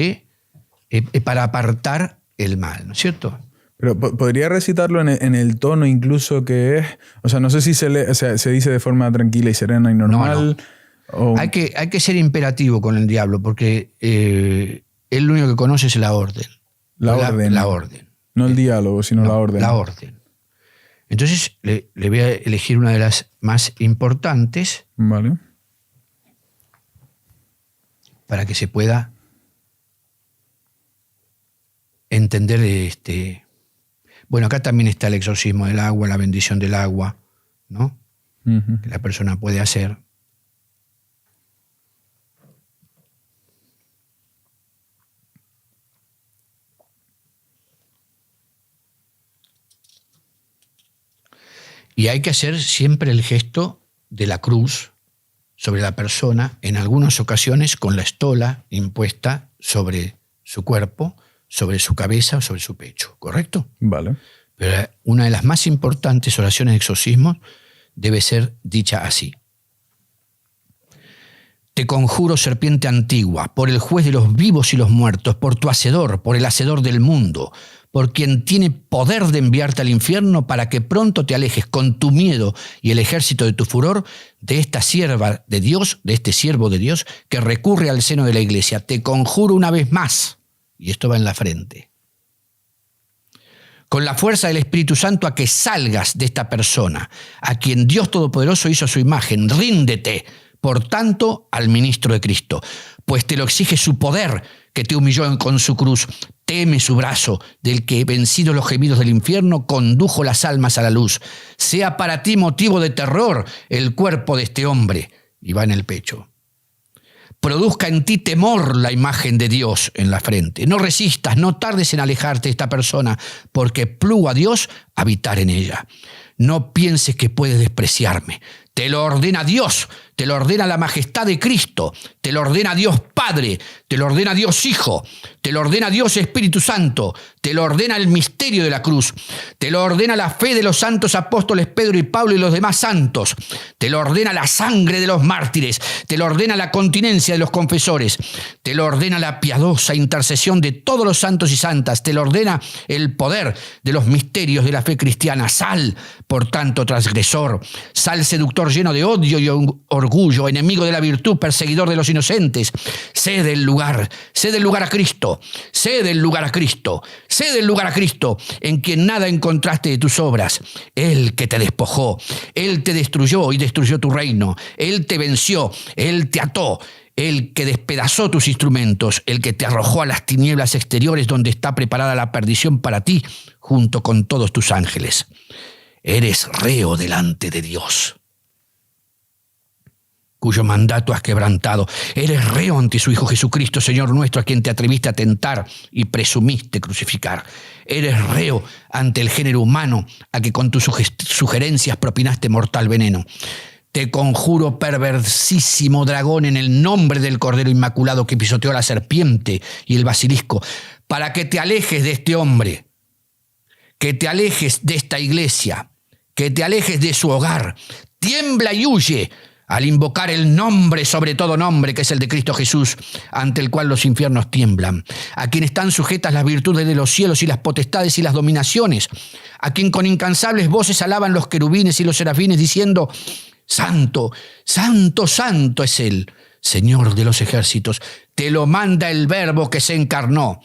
para apartar el mal, ¿no es cierto? Pero podría recitarlo en el tono incluso que es, o sea, no sé si se dice de forma tranquila y serena y normal. No. Hay que ser imperativo con el diablo, porque él lo único que conoce es la orden. La orden. No el diálogo, sino la orden. La orden. Entonces le voy a elegir una de las más importantes. Vale. Para que se pueda entender Bueno, acá también está el exorcismo del agua, la bendición del agua, ¿no? Uh-huh. Que la persona puede hacer. Y hay que hacer siempre el gesto de la cruz sobre la persona, en algunas ocasiones con la estola impuesta sobre su cuerpo, sobre su cabeza o sobre su pecho, ¿correcto? Vale. Pero una de las más importantes oraciones de exorcismo debe ser dicha así. Te conjuro, serpiente antigua, por el juez de los vivos y los muertos, por tu hacedor, por el hacedor del mundo, por quien tiene poder de enviarte al infierno, para que pronto te alejes con tu miedo y el ejército de tu furor de esta sierva de Dios, de este siervo de Dios, que recurre al seno de la iglesia. Te conjuro una vez más, y esto va en la frente, con la fuerza del Espíritu Santo, a que salgas de esta persona, a quien Dios Todopoderoso hizo a su imagen. Ríndete, por tanto, al ministro de Cristo, pues te lo exige su poder, que te humilló con su cruz. Teme su brazo, del que, vencidos los gemidos del infierno, condujo las almas a la luz. Sea para ti motivo de terror el cuerpo de este hombre. Y va en el pecho. Produzca en ti temor la imagen de Dios en la frente. No resistas, no tardes en alejarte de esta persona, porque plugo a Dios habitar en ella. No pienses que puedes despreciarme. Te lo ordena Dios, te lo ordena la majestad de Cristo, te lo ordena Dios Padre, te lo ordena Dios Hijo, te lo ordena Dios Espíritu Santo, te lo ordena el misterio de la cruz, te lo ordena la fe de los santos apóstoles Pedro y Pablo y los demás santos, te lo ordena la sangre de los mártires, te lo ordena la continencia de los confesores, te lo ordena la piadosa intercesión de todos los santos y santas, te lo ordena el poder de los misterios de la fe cristiana. Sal, por tanto, transgresor, sal, seductor lleno de odio y orgullo, enemigo de la virtud, perseguidor de los inocentes. Cede el lugar a Cristo, cede el lugar a Cristo, cede el lugar a Cristo, en quien nada encontraste de tus obras. Él que te despojó, Él te destruyó y destruyó tu reino, Él te venció, Él te ató, el que despedazó tus instrumentos, el que te arrojó a las tinieblas exteriores donde está preparada la perdición para ti, junto con todos tus ángeles. Eres reo delante de Dios, cuyo mandato has quebrantado. Eres reo ante su Hijo Jesucristo, Señor nuestro, a quien te atreviste a tentar y presumiste crucificar. Eres reo ante el género humano, a que con tus sugerencias propinaste mortal veneno. Te conjuro, perversísimo dragón, en el nombre del Cordero Inmaculado que pisoteó la serpiente y el basilisco, para que te alejes de este hombre, que te alejes de esta iglesia, que te alejes de su hogar. Tiembla y huye al invocar el nombre sobre todo nombre, que es el de Cristo Jesús, ante el cual los infiernos tiemblan, a quien están sujetas las virtudes de los cielos y las potestades y las dominaciones, a quien con incansables voces alaban los querubines y los serafines, diciendo: Santo, santo, santo es Él, Señor de los ejércitos. Te lo manda el Verbo que se encarnó,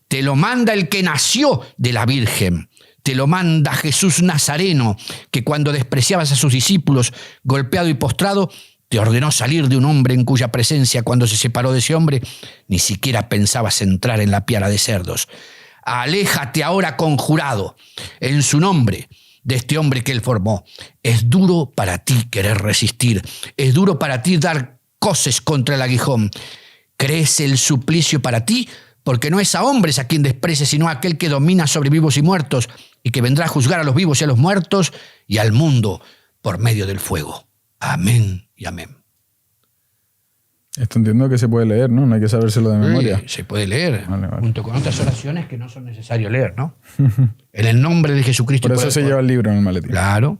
te lo manda el que nació de la Virgen. Te lo manda Jesús Nazareno, que cuando despreciabas a sus discípulos, golpeado y postrado, te ordenó salir de un hombre en cuya presencia, cuando se separó de ese hombre, ni siquiera pensabas entrar en la piara de cerdos. Aléjate ahora, conjurado, en su nombre, de este hombre que él formó. Es duro para ti querer resistir, es duro para ti dar coces contra el aguijón. ¿Crees el suplicio para ti? Porque no es a hombres a quien desprecias, sino a aquel que domina sobre vivos y muertos, y que vendrá a juzgar a los vivos y a los muertos y al mundo por medio del fuego. Amén y amén. Esto entiendo que se puede leer, ¿no? No hay que sabérselo de memoria. Se puede leer, vale. junto con otras oraciones que no son necesarias leer, ¿no? En el nombre de Jesucristo. Por eso se lleva el libro en el maletín. Claro.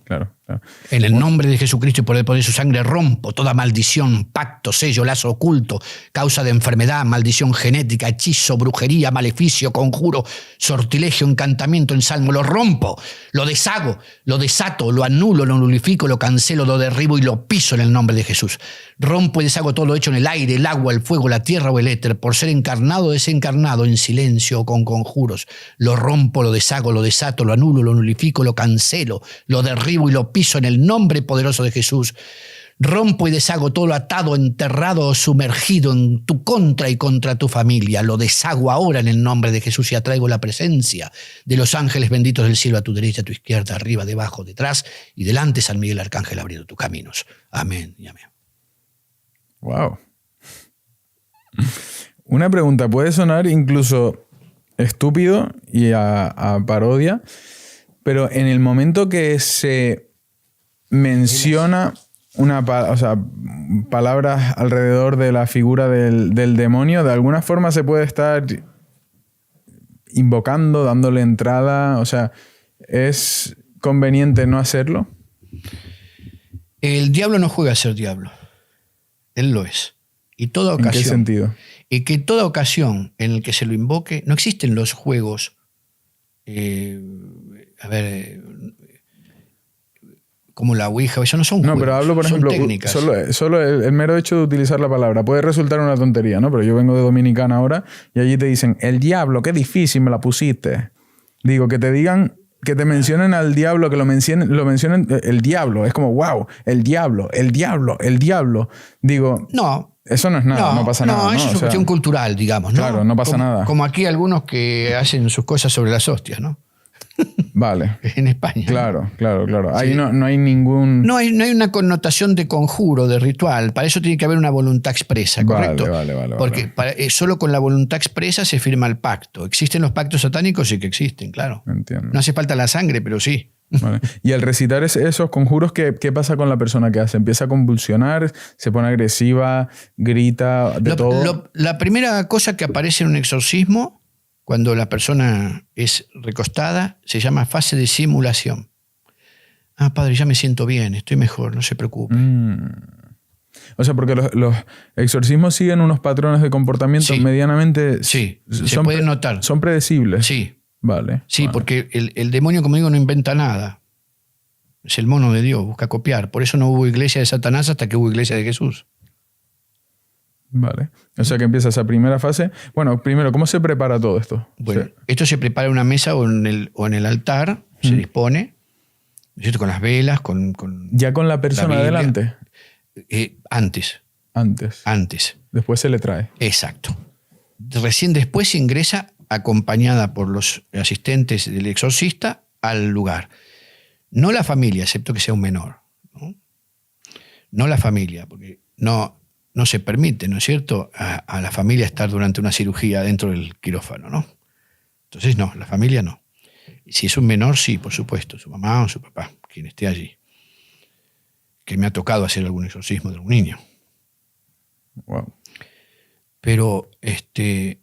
En el nombre de Jesucristo y por el poder de su sangre rompo toda maldición, pacto, sello, lazo oculto, causa de enfermedad, maldición genética, hechizo, brujería, maleficio, conjuro, sortilegio, encantamiento, ensalmo. Lo rompo, lo deshago, lo desato, lo anulo, lo nulifico, lo cancelo, lo derribo y lo piso en el nombre de Jesús. Rompo y deshago todo lo hecho en el aire, el agua, el fuego, la tierra o el éter, por ser encarnado o desencarnado, en silencio o con conjuros. Lo rompo, lo deshago, lo desato, lo anulo, lo nulifico, lo cancelo, lo derribo y lo piso en el nombre poderoso de Jesús. Rompo y deshago todo lo atado, enterrado o sumergido en tu contra y contra tu familia. Lo deshago ahora en el nombre de Jesús y atraigo la presencia de los ángeles benditos del cielo a tu derecha, a tu izquierda, arriba, debajo, detrás y delante, San Miguel Arcángel abriendo tus caminos. Amén y amén. Wow. Una pregunta, puede sonar incluso estúpido y a parodia, pero en el momento que se menciona palabras alrededor de la figura del demonio, de alguna forma se puede estar invocando, dándole entrada, o sea, ¿es conveniente no hacerlo? El diablo no juega a ser diablo. Él lo es. Y toda ocasión. ¿En qué sentido? Y que toda ocasión en la que se lo invoque, no existen los juegos, como la Ouija, eso no son juegos. No, pero hablo, por ejemplo, técnicas. Solo el mero hecho de utilizar la palabra puede resultar una tontería, ¿no? Pero yo vengo de Dominicana ahora y allí te dicen, el diablo, qué difícil me la pusiste. Digo, que te digan, que te mencionen al diablo, que lo mencionen el diablo. Es como, wow, el diablo. Digo, no. Eso no es nada, no pasa nada. No, eso es una cuestión cultural, digamos, ¿no? Claro, no pasa nada. Como aquí algunos que hacen sus cosas sobre las hostias, ¿no? Vale. En España. Claro. Ahí Sí. no hay ningún... No hay una connotación de conjuro, de ritual. Para eso tiene que haber una voluntad expresa, ¿correcto? Vale. Porque solo con la voluntad expresa se firma el pacto. ¿Existen los pactos satánicos? Sí que existen, claro. Entiendo. No hace falta la sangre, pero sí. Vale. Y al recitar esos conjuros, ¿qué pasa con la persona que hace? ¿Empieza a convulsionar? ¿Se pone agresiva? ¿Grita? ¿Todo? La primera cosa que aparece en un exorcismo, cuando la persona es recostada, se llama fase de simulación. Ah, padre, ya me siento bien, estoy mejor, no se preocupe. O sea, porque los exorcismos siguen unos patrones de comportamiento medianamente... Sí, se pueden notar. Son predecibles. Sí. Vale. Porque el demonio, como digo, no inventa nada. Es el mono de Dios, busca copiar. Por eso no hubo iglesia de Satanás hasta que hubo iglesia de Jesús. Vale. O sea que empieza esa primera fase. Bueno, primero, ¿cómo se prepara todo esto? Bueno, esto se prepara en una mesa o en el altar, se dispone, ¿cierto? Con las velas, ¿Ya con la persona adelante? Antes. Después se le trae. Exacto. Recién después se ingresa acompañada por los asistentes del exorcista al lugar. No la familia, excepto que sea un menor. No la familia, porque no se permite, ¿no es cierto?, a la familia estar durante una cirugía dentro del quirófano, ¿no? Entonces, no, la familia no. Si es un menor, sí, por supuesto, su mamá o su papá, quien esté allí. Que me ha tocado hacer algún exorcismo de algún niño. Wow. Pero en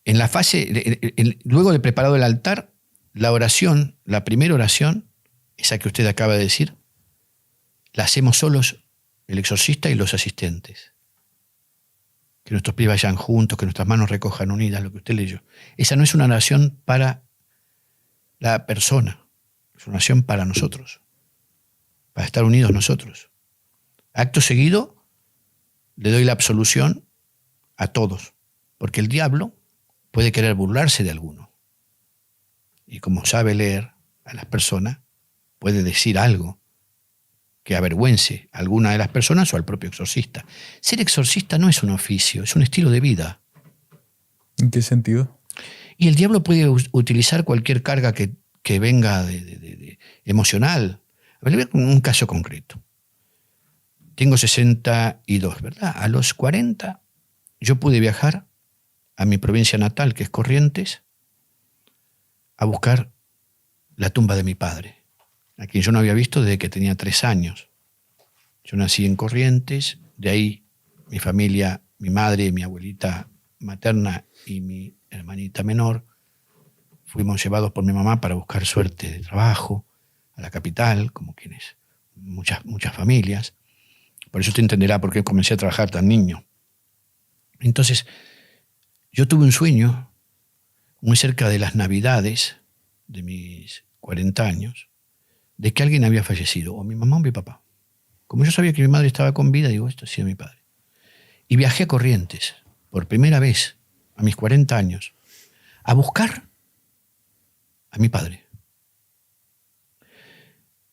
la fase, luego de preparado el altar, la oración, la primera oración, esa que usted acaba de decir, la hacemos solos el exorcista y los asistentes. Que nuestros pies vayan juntos, que nuestras manos recojan unidas, lo que usted leyó. Esa no es una oración para la persona, es una oración para nosotros, para estar unidos nosotros. Acto seguido, le doy la absolución a todos, porque el diablo puede querer burlarse de alguno. Y como sabe leer a las personas, puede decir algo que avergüence a alguna de las personas o al propio exorcista. Ser exorcista no es un oficio, es un estilo de vida. ¿En qué sentido? Y el diablo puede utilizar cualquier carga que venga de emocional. A ver, un caso concreto. Tengo 62, ¿verdad? A los 40 yo pude viajar a mi provincia natal, que es Corrientes, a buscar la tumba de mi padre, a quien yo no había visto desde que tenía 3 años. Yo nací en Corrientes, de ahí mi familia, mi madre, mi abuelita materna y mi hermanita menor, fuimos llevados por mi mamá para buscar suerte de trabajo a la capital, como quienes, muchas familias. Por eso usted entenderá por qué comencé a trabajar tan niño. Entonces, yo tuve un sueño muy cerca de las Navidades de mis 40 años, de que alguien había fallecido, o mi mamá o mi papá. Como yo sabía que mi madre estaba con vida, digo, esto ha sido mi padre. Y viajé a Corrientes, por primera vez, a mis 40 años, a buscar a mi padre.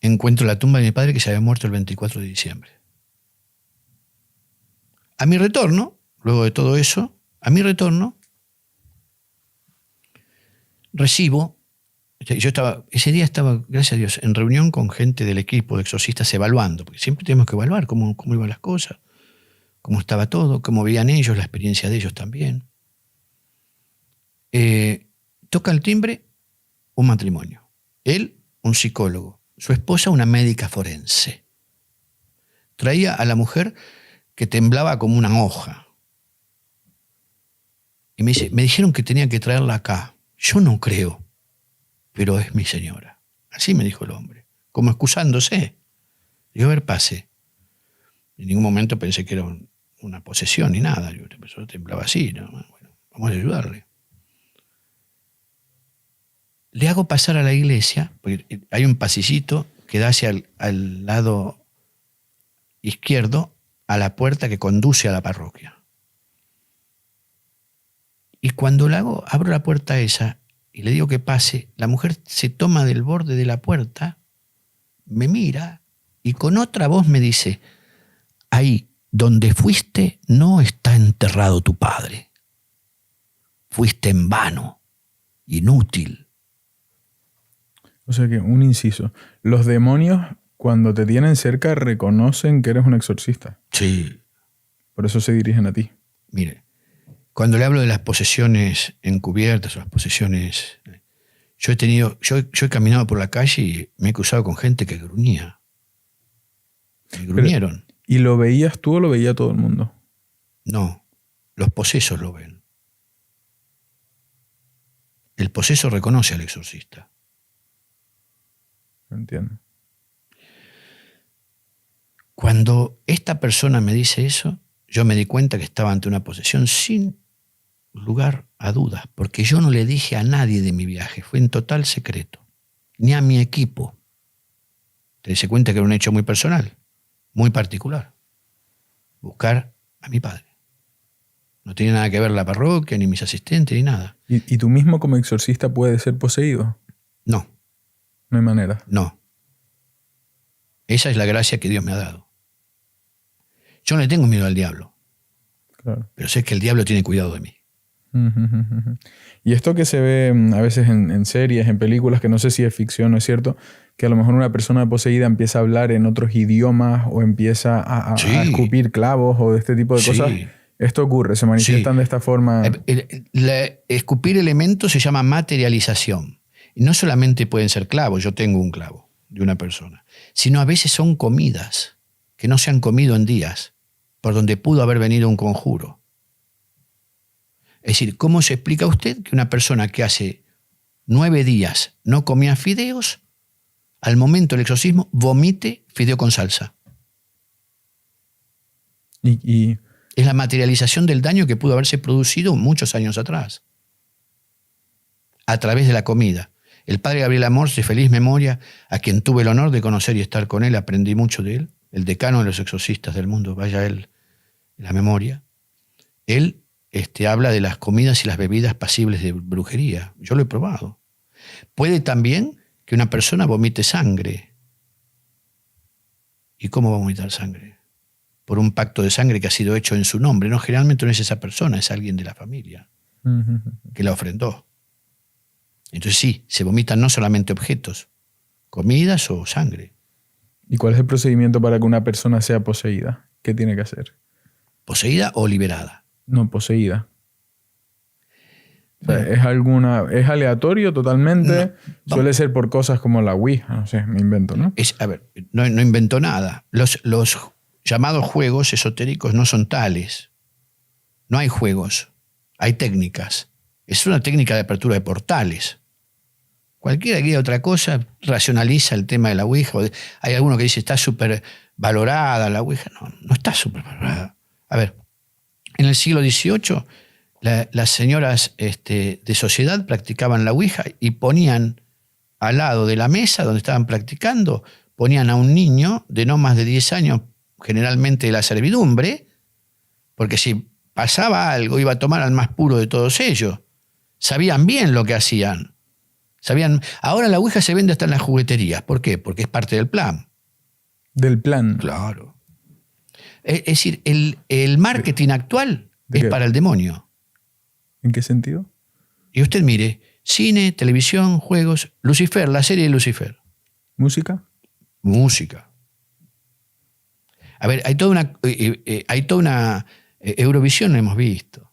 Encuentro la tumba de mi padre que se había muerto el 24 de diciembre. A mi retorno, luego de todo eso, recibo. Ese día estaba, gracias a Dios, en reunión con gente del equipo de exorcistas evaluando, porque siempre tenemos que evaluar cómo iban las cosas, cómo estaba todo, cómo veían ellos, la experiencia de ellos también. Toca el timbre un matrimonio. Él, un psicólogo, su esposa, una médica forense. Traía a la mujer que temblaba como una hoja. Y me dice, me dijeron que tenía que traerla acá. Yo no creo, pero es mi señora. Así me dijo el hombre, como excusándose. Digo, a ver, pase. En ningún momento pensé que era una posesión ni nada. Yo solo temblaba así, ¿no? Bueno, vamos a ayudarle. Le hago pasar a la iglesia, porque hay un pasillito que da hacia al lado izquierdo a la puerta que conduce a la parroquia. Y cuando abro la puerta esa y le digo que pase, la mujer se toma del borde de la puerta, me mira y con otra voz me dice, ahí donde fuiste no está enterrado tu padre. Fuiste en vano, inútil. O sea que, un inciso, los demonios cuando te tienen cerca reconocen que eres un exorcista. Sí. Por eso se dirigen a ti. Mire, cuando le hablo de las posesiones encubiertas o las posesiones... Yo he caminado por la calle y me he cruzado con gente que gruñía. Me gruñeron. ¿Y lo veías tú o lo veía todo el mundo? No, los posesos lo ven. El poseso reconoce al exorcista. Entiendo. Cuando esta persona me dice eso, yo me di cuenta que estaba ante una posesión sin lugar a dudas, porque yo no le dije a nadie de mi viaje, fue en total secreto, ni a mi equipo. Te das cuenta que era un hecho muy personal, muy particular. Buscar a mi padre. No tiene nada que ver la parroquia, ni mis asistentes, ni nada. ¿Y tú mismo como exorcista puedes ser poseído? No. No hay manera. No. Esa es la gracia que Dios me ha dado. Yo no le tengo miedo al diablo. Claro. Pero sé que el diablo tiene cuidado de mí. Y esto que se ve a veces en series, en películas, que no sé si es ficción o es cierto, que a lo mejor una persona poseída empieza a hablar en otros idiomas o empieza a escupir clavos o de este tipo de cosas. Esto ocurre, se manifiestan de esta forma. Escupir elementos se llama materialización. Y no solamente pueden ser clavos, yo tengo un clavo de una persona, sino a veces son comidas que no se han comido en días, por donde pudo haber venido un conjuro. Es decir, ¿cómo se explica usted que una persona que hace 9 días no comía fideos, al momento del exorcismo vomite fideo con salsa? Es la materialización del daño que pudo haberse producido muchos años atrás, a través de la comida. El padre Gabriel Amors, de feliz memoria, a quien tuve el honor de conocer y estar con él, aprendí mucho de él, el decano de los exorcistas del mundo, vaya él la memoria. Él habla de las comidas y las bebidas pasibles de brujería. Yo lo he probado. Puede también que una persona vomite sangre. ¿Y cómo va a vomitar sangre? Por un pacto de sangre que ha sido hecho en su nombre. No, generalmente no es esa persona, es alguien de la familia que la ofrendó. Entonces sí, se vomitan no solamente objetos, comidas o sangre. ¿Y cuál es el procedimiento para que una persona sea poseída? ¿Qué tiene que hacer? ¿Poseída o liberada? No, poseída. O sea, ¿es aleatorio totalmente? No, suele ser por cosas como la Ouija, no sé, me invento, ¿no? No invento nada. Los llamados juegos esotéricos no son tales. No hay juegos, hay técnicas. Es una técnica de apertura de portales. Cualquiera que diga otra cosa racionaliza el tema de la Ouija. Hay alguno que dice está súper valorada la Ouija. No está súper valorada. A ver, en el siglo XVIII las señoras de sociedad practicaban la Ouija y ponían al lado de la mesa donde estaban practicando, ponían a un niño de no más de 10 años, generalmente de la servidumbre, porque si pasaba algo iba a tomar al más puro de todos ellos. Sabían bien lo que hacían. Ahora la Ouija se vende hasta en las jugueterías. ¿Por qué? Porque es parte del plan. ¿Del plan? Claro. Es decir, el marketing actual es para el demonio. ¿En qué sentido? Y usted mire, cine, televisión, juegos, Lucifer, la serie de Lucifer. ¿Música? Música. A ver, hay toda una Eurovisión, hemos visto.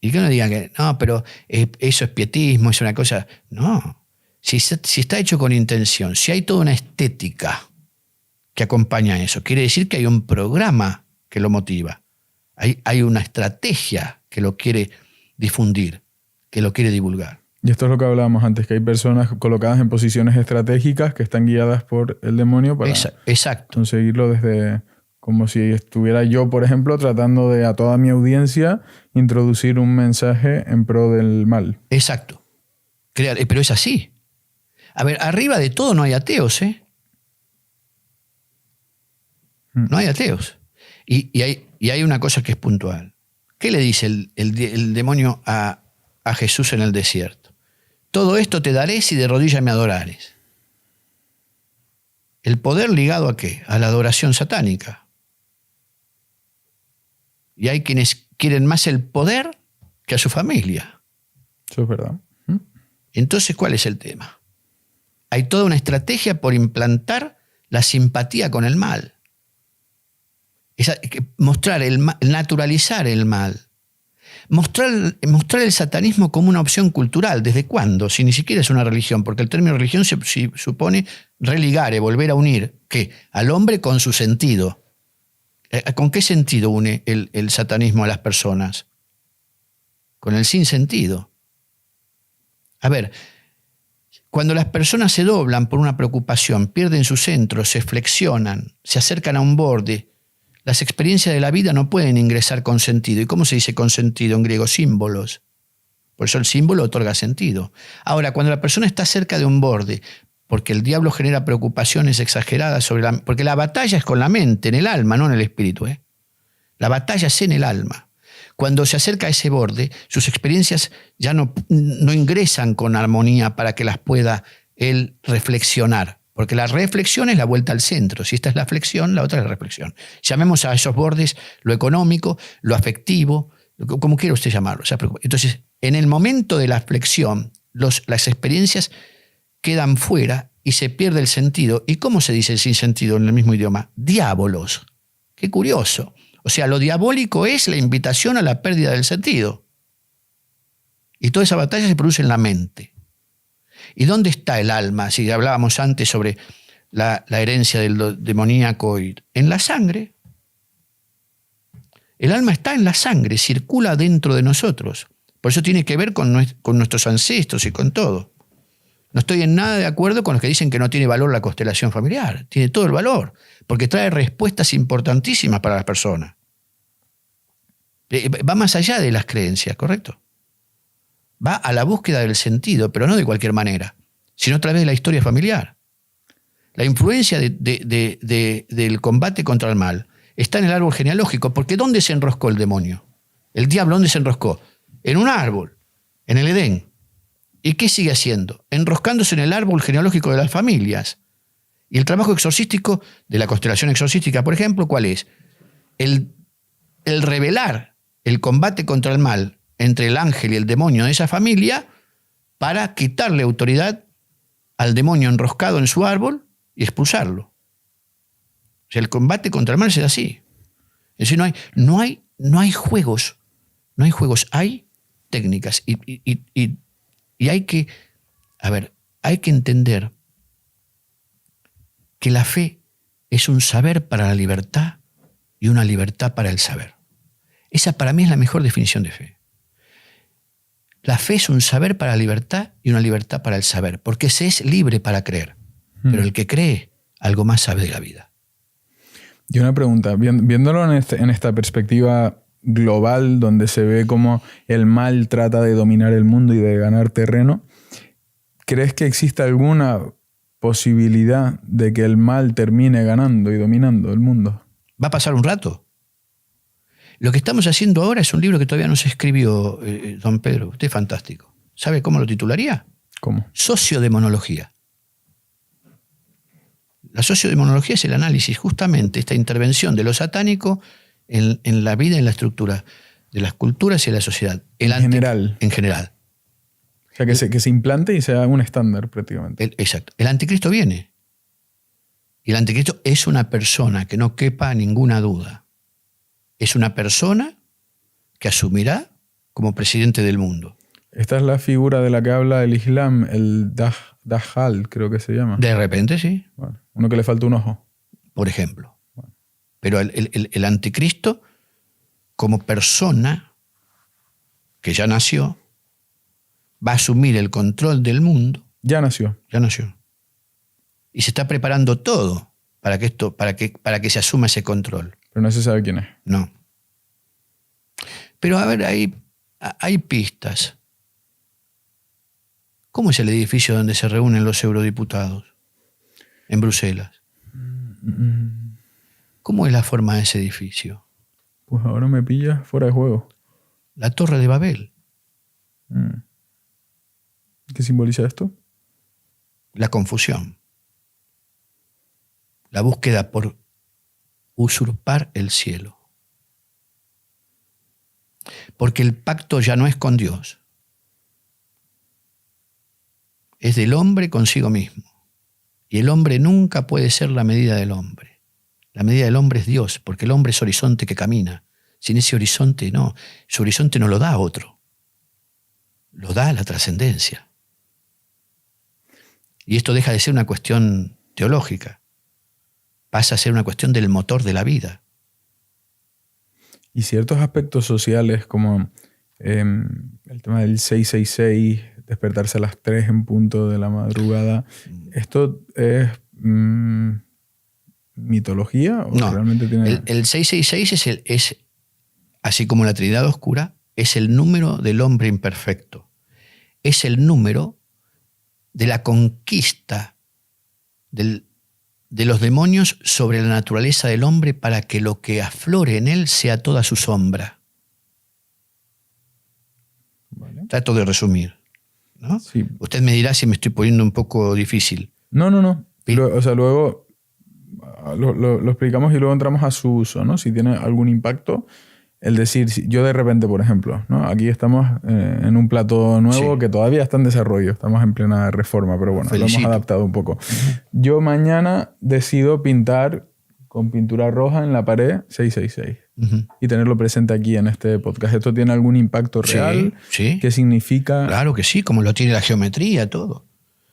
Y que uno diga que no, pero eso es pietismo, es una cosa. No. Si está hecho con intención, si hay toda una estética que acompaña a eso, quiere decir que hay un programa que lo motiva. Hay una estrategia que lo quiere difundir, que lo quiere divulgar. Y esto es lo que hablábamos antes, que hay personas colocadas en posiciones estratégicas que están guiadas por el demonio para conseguirlo desde... Como si estuviera yo, por ejemplo, tratando de a toda mi audiencia introducir un mensaje en pro del mal. Exacto. Pero es así. A ver, arriba de todo no hay ateos, ¿eh? No hay ateos. Y hay una cosa que es puntual. ¿Qué le dice el demonio a Jesús en el desierto? Todo esto te daré si de rodillas me adorares. ¿El poder ligado a qué? A la adoración satánica. Y hay quienes quieren más el poder que a su familia. Eso es verdad. Entonces, ¿cuál es el tema? Hay toda una estrategia por implantar la simpatía con el mal. Mostrar naturalizar el mal. Mostrar el satanismo como una opción cultural. ¿Desde cuándo? Si ni siquiera es una religión, porque el término religión se supone religare, volver a unir, ¿qué? Al hombre con su sentido. ¿Con qué sentido une el satanismo a las personas? Con el sinsentido. A ver, cuando las personas se doblan por una preocupación, pierden su centro, se flexionan, se acercan a un borde, las experiencias de la vida no pueden ingresar con sentido. ¿Y cómo se dice con sentido en griego? Símbolos. Por eso el símbolo otorga sentido. Ahora, cuando la persona está cerca de un borde, porque el diablo genera preocupaciones exageradas porque la batalla es con la mente, en el alma, no en el espíritu. La batalla es en el alma. Cuando se acerca a ese borde, sus experiencias ya no ingresan con armonía para que las pueda él reflexionar. Porque la reflexión es la vuelta al centro. Si esta es la flexión, la otra es la reflexión. Llamemos a esos bordes lo económico, lo afectivo, como quiera usted llamarlo. Entonces, en el momento de la flexión, las experiencias quedan fuera y se pierde el sentido. ¿Y cómo se dice sin sentido en el mismo idioma? Diabolos. Qué curioso. O sea, lo diabólico es la invitación a la pérdida del sentido. Y toda esa batalla se produce en la mente. ¿Y dónde está el alma? Si hablábamos antes sobre la herencia del demoníaco, en la sangre. El alma está en la sangre, circula dentro de nosotros. Por eso tiene que ver con nuestros ancestros y con todo. No estoy en nada de acuerdo con los que dicen que no tiene valor la constelación familiar. Tiene todo el valor, porque trae respuestas importantísimas para las personas. Va más allá de las creencias, ¿correcto? Va a la búsqueda del sentido, pero no de cualquier manera, sino a través de la historia familiar. La influencia del combate contra el mal está en el árbol genealógico, porque ¿dónde se enroscó el demonio? El diablo, ¿dónde se enroscó? En un árbol, en el Edén. ¿Y qué sigue haciendo? Enroscándose en el árbol genealógico de las familias. Y el trabajo exorcístico, de la constelación exorcística, por ejemplo, ¿cuál es? El revelar el combate contra el mal entre el ángel y el demonio de esa familia para quitarle autoridad al demonio enroscado en su árbol y expulsarlo. O sea, el combate contra el mal es así. Es decir, no hay juegos, hay técnicas. Y hay que entender que la fe es un saber para la libertad y una libertad para el saber. Esa para mí es la mejor definición de fe. La fe es un saber para la libertad y una libertad para el saber, porque se es libre para creer, pero el que cree algo más sabe de la vida. Y una pregunta, viéndolo en esta perspectiva global, donde se ve cómo el mal trata de dominar el mundo y de ganar terreno, ¿crees que existe alguna posibilidad de que el mal termine ganando y dominando el mundo? Va a pasar un rato. Lo que estamos haciendo ahora es un libro que todavía no se escribió, don Pedro. Usted es fantástico. ¿Sabe cómo lo titularía? ¿Cómo? Sociodemonología. La sociodemonología es el análisis, justamente, esta intervención de lo satánico en la vida y en la estructura de las culturas y de la sociedad. En general. O sea, que se implante y sea un estándar prácticamente. Exacto. El anticristo viene. Y el anticristo es una persona, que no quepa ninguna duda. Es una persona que asumirá como presidente del mundo. Esta es la figura de la que habla el Islam, el Dajjal, creo que se llama. De repente, sí. Bueno, uno que le falta un ojo. Por ejemplo. Bueno. Pero el anticristo, como persona que ya nació, va a asumir el control del mundo. Ya nació. Y se está preparando todo para que se asuma ese control. Pero no se sabe quién es. No. Pero a ver, hay pistas. ¿Cómo es el edificio donde se reúnen los eurodiputados? En Bruselas. ¿Cómo es la forma de ese edificio? Pues ahora me pillas fuera de juego. La Torre de Babel. ¿Qué simboliza esto? La confusión. La búsqueda por usurpar el cielo. Porque el pacto ya no es con Dios. Es del hombre consigo mismo. Y el hombre nunca puede ser la medida del hombre. La medida del hombre es Dios, porque el hombre es horizonte que camina. Sin ese horizonte, no. Su horizonte no lo da a otro. Lo da a la trascendencia. Y esto deja de ser una cuestión teológica. Pasa a ser una cuestión del motor de la vida. Y ciertos aspectos sociales como el tema del 666, despertarse a las 3 en punto de la madrugada, ¿esto es mitología o no, realmente tiene...? El 666 es, así como la Trinidad Oscura, es el número del hombre imperfecto. Es el número de la conquista de los demonios sobre la naturaleza del hombre para que lo que aflore en él sea toda su sombra. Vale. Trato de resumir, ¿no? Sí. Usted me dirá si me estoy poniendo un poco difícil. No. O sea, luego lo explicamos y luego entramos a su uso, ¿no? Si tiene algún impacto el decir, yo de repente, por ejemplo, ¿no? Aquí estamos en un plato nuevo que todavía está en desarrollo, estamos en plena reforma, pero bueno, lo hemos adaptado un poco. Yo mañana decido pintar con pintura roja en la pared 666 y tenerlo presente aquí en este podcast. ¿Esto tiene algún impacto real? Sí. ¿Qué significa? Claro que sí, como lo tiene la geometría, todo.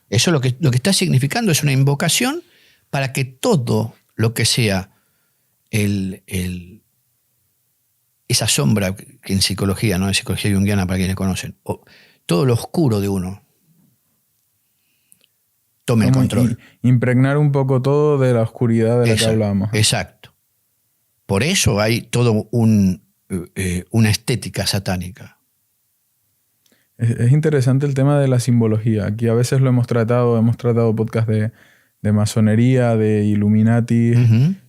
Eso lo que está significando es una invocación para que todo lo que sea esa sombra que en psicología, ¿no? En psicología junguiana, para quienes conocen, o todo lo oscuro de uno, tome el control. Impregnar un poco todo de la oscuridad de la que hablábamos. Exacto. Por eso hay todo una estética satánica. Es interesante el tema de la simbología. Aquí a veces hemos tratado podcast de masonería, de Illuminati.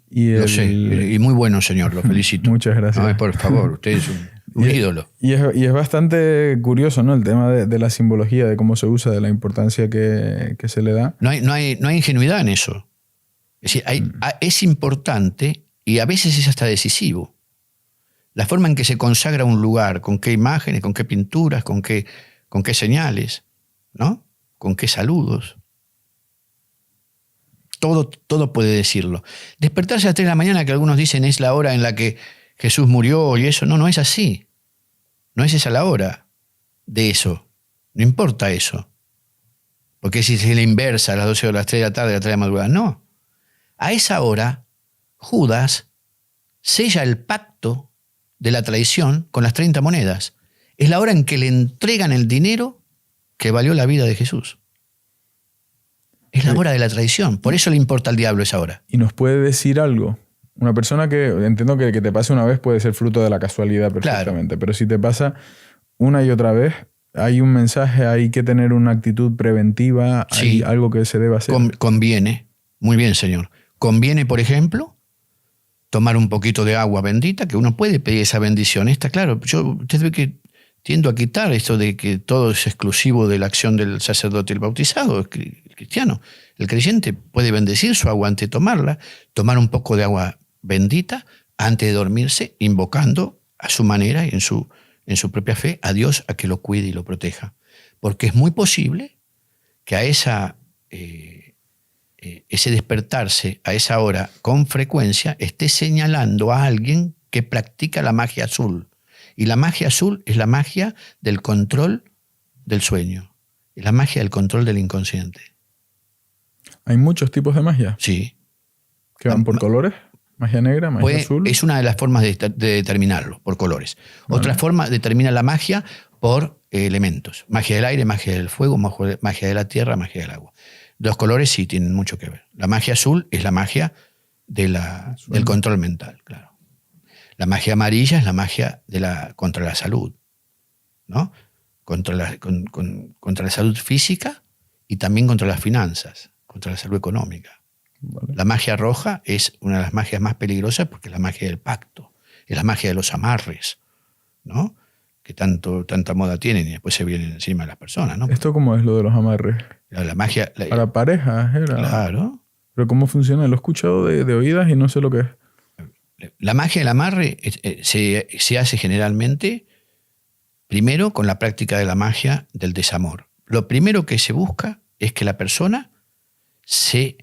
Lo sé, y muy bueno, señor, lo felicito. Muchas gracias. Ay, por favor, usted es un ídolo. Y es bastante curioso, ¿no? El tema de la simbología, de cómo se usa, de la importancia que se le da. No hay ingenuidad en eso. Es decir, es importante y a veces es hasta decisivo. La forma en que se consagra un lugar, con qué imágenes, con qué pinturas, con qué señales, ¿no? Con qué saludos. Todo puede decirlo. Despertarse a las 3 de la mañana, que algunos dicen es la hora en la que Jesús murió y eso. No es así. No es esa la hora de eso. No importa eso. Porque si es la inversa, a las 12 o las 3 de la tarde, a las 3 de la madrugada. No. A esa hora, Judas sella el pacto de la traición con las 30 monedas. Es la hora en que le entregan el dinero que valió la vida de Jesús. Es la hora de la traición. Por eso le importa al diablo esa hora. ¿Y nos puede decir algo? Una persona que, entiendo que te pase una vez puede ser fruto de la casualidad perfectamente, claro. Pero si te pasa una y otra vez, hay un mensaje, hay que tener una actitud preventiva, hay algo que se debe hacer. Conviene. Muy bien, señor. Conviene, por ejemplo, tomar un poquito de agua bendita, que uno puede pedir esa bendición. Está claro, usted ve que tiendo a quitar esto de que todo es exclusivo de la acción del sacerdote y el bautizado, el cristiano. El creyente puede bendecir su agua antes de tomarla, tomar un poco de agua bendita antes de dormirse, invocando a su manera y en su propia fe a Dios a que lo cuide y lo proteja. Porque es muy posible que a ese despertarse a esa hora con frecuencia esté señalando a alguien que practica la magia azul. Y la magia azul es la magia del control del sueño, es la magia del control del inconsciente. ¿Hay muchos tipos de magia? Sí. ¿Que van por colores? ¿Magia negra, magia azul? Es una de las formas de determinarlo, por colores. Vale. Otra forma determina la magia por elementos. Magia del aire, magia del fuego, magia de la tierra, magia del agua. Los colores sí tienen mucho que ver. La magia azul es la magia del control mental, claro. La magia amarilla es la magia contra la salud, ¿no? Contra la salud física y también contra las finanzas, contra la salud económica. Vale. La magia roja es una de las magias más peligrosas porque es la magia del pacto, es la magia de los amarres, ¿no? Que tanta moda tienen y después se vienen encima de las personas, ¿no? ¿Esto cómo es lo de los amarres? La magia... Para parejas era. Claro. Pero ¿cómo funciona? Lo he escuchado de oídas y no sé lo que es. La magia del amarre se hace generalmente primero con la práctica de la magia del desamor. Lo primero que se busca es que la persona se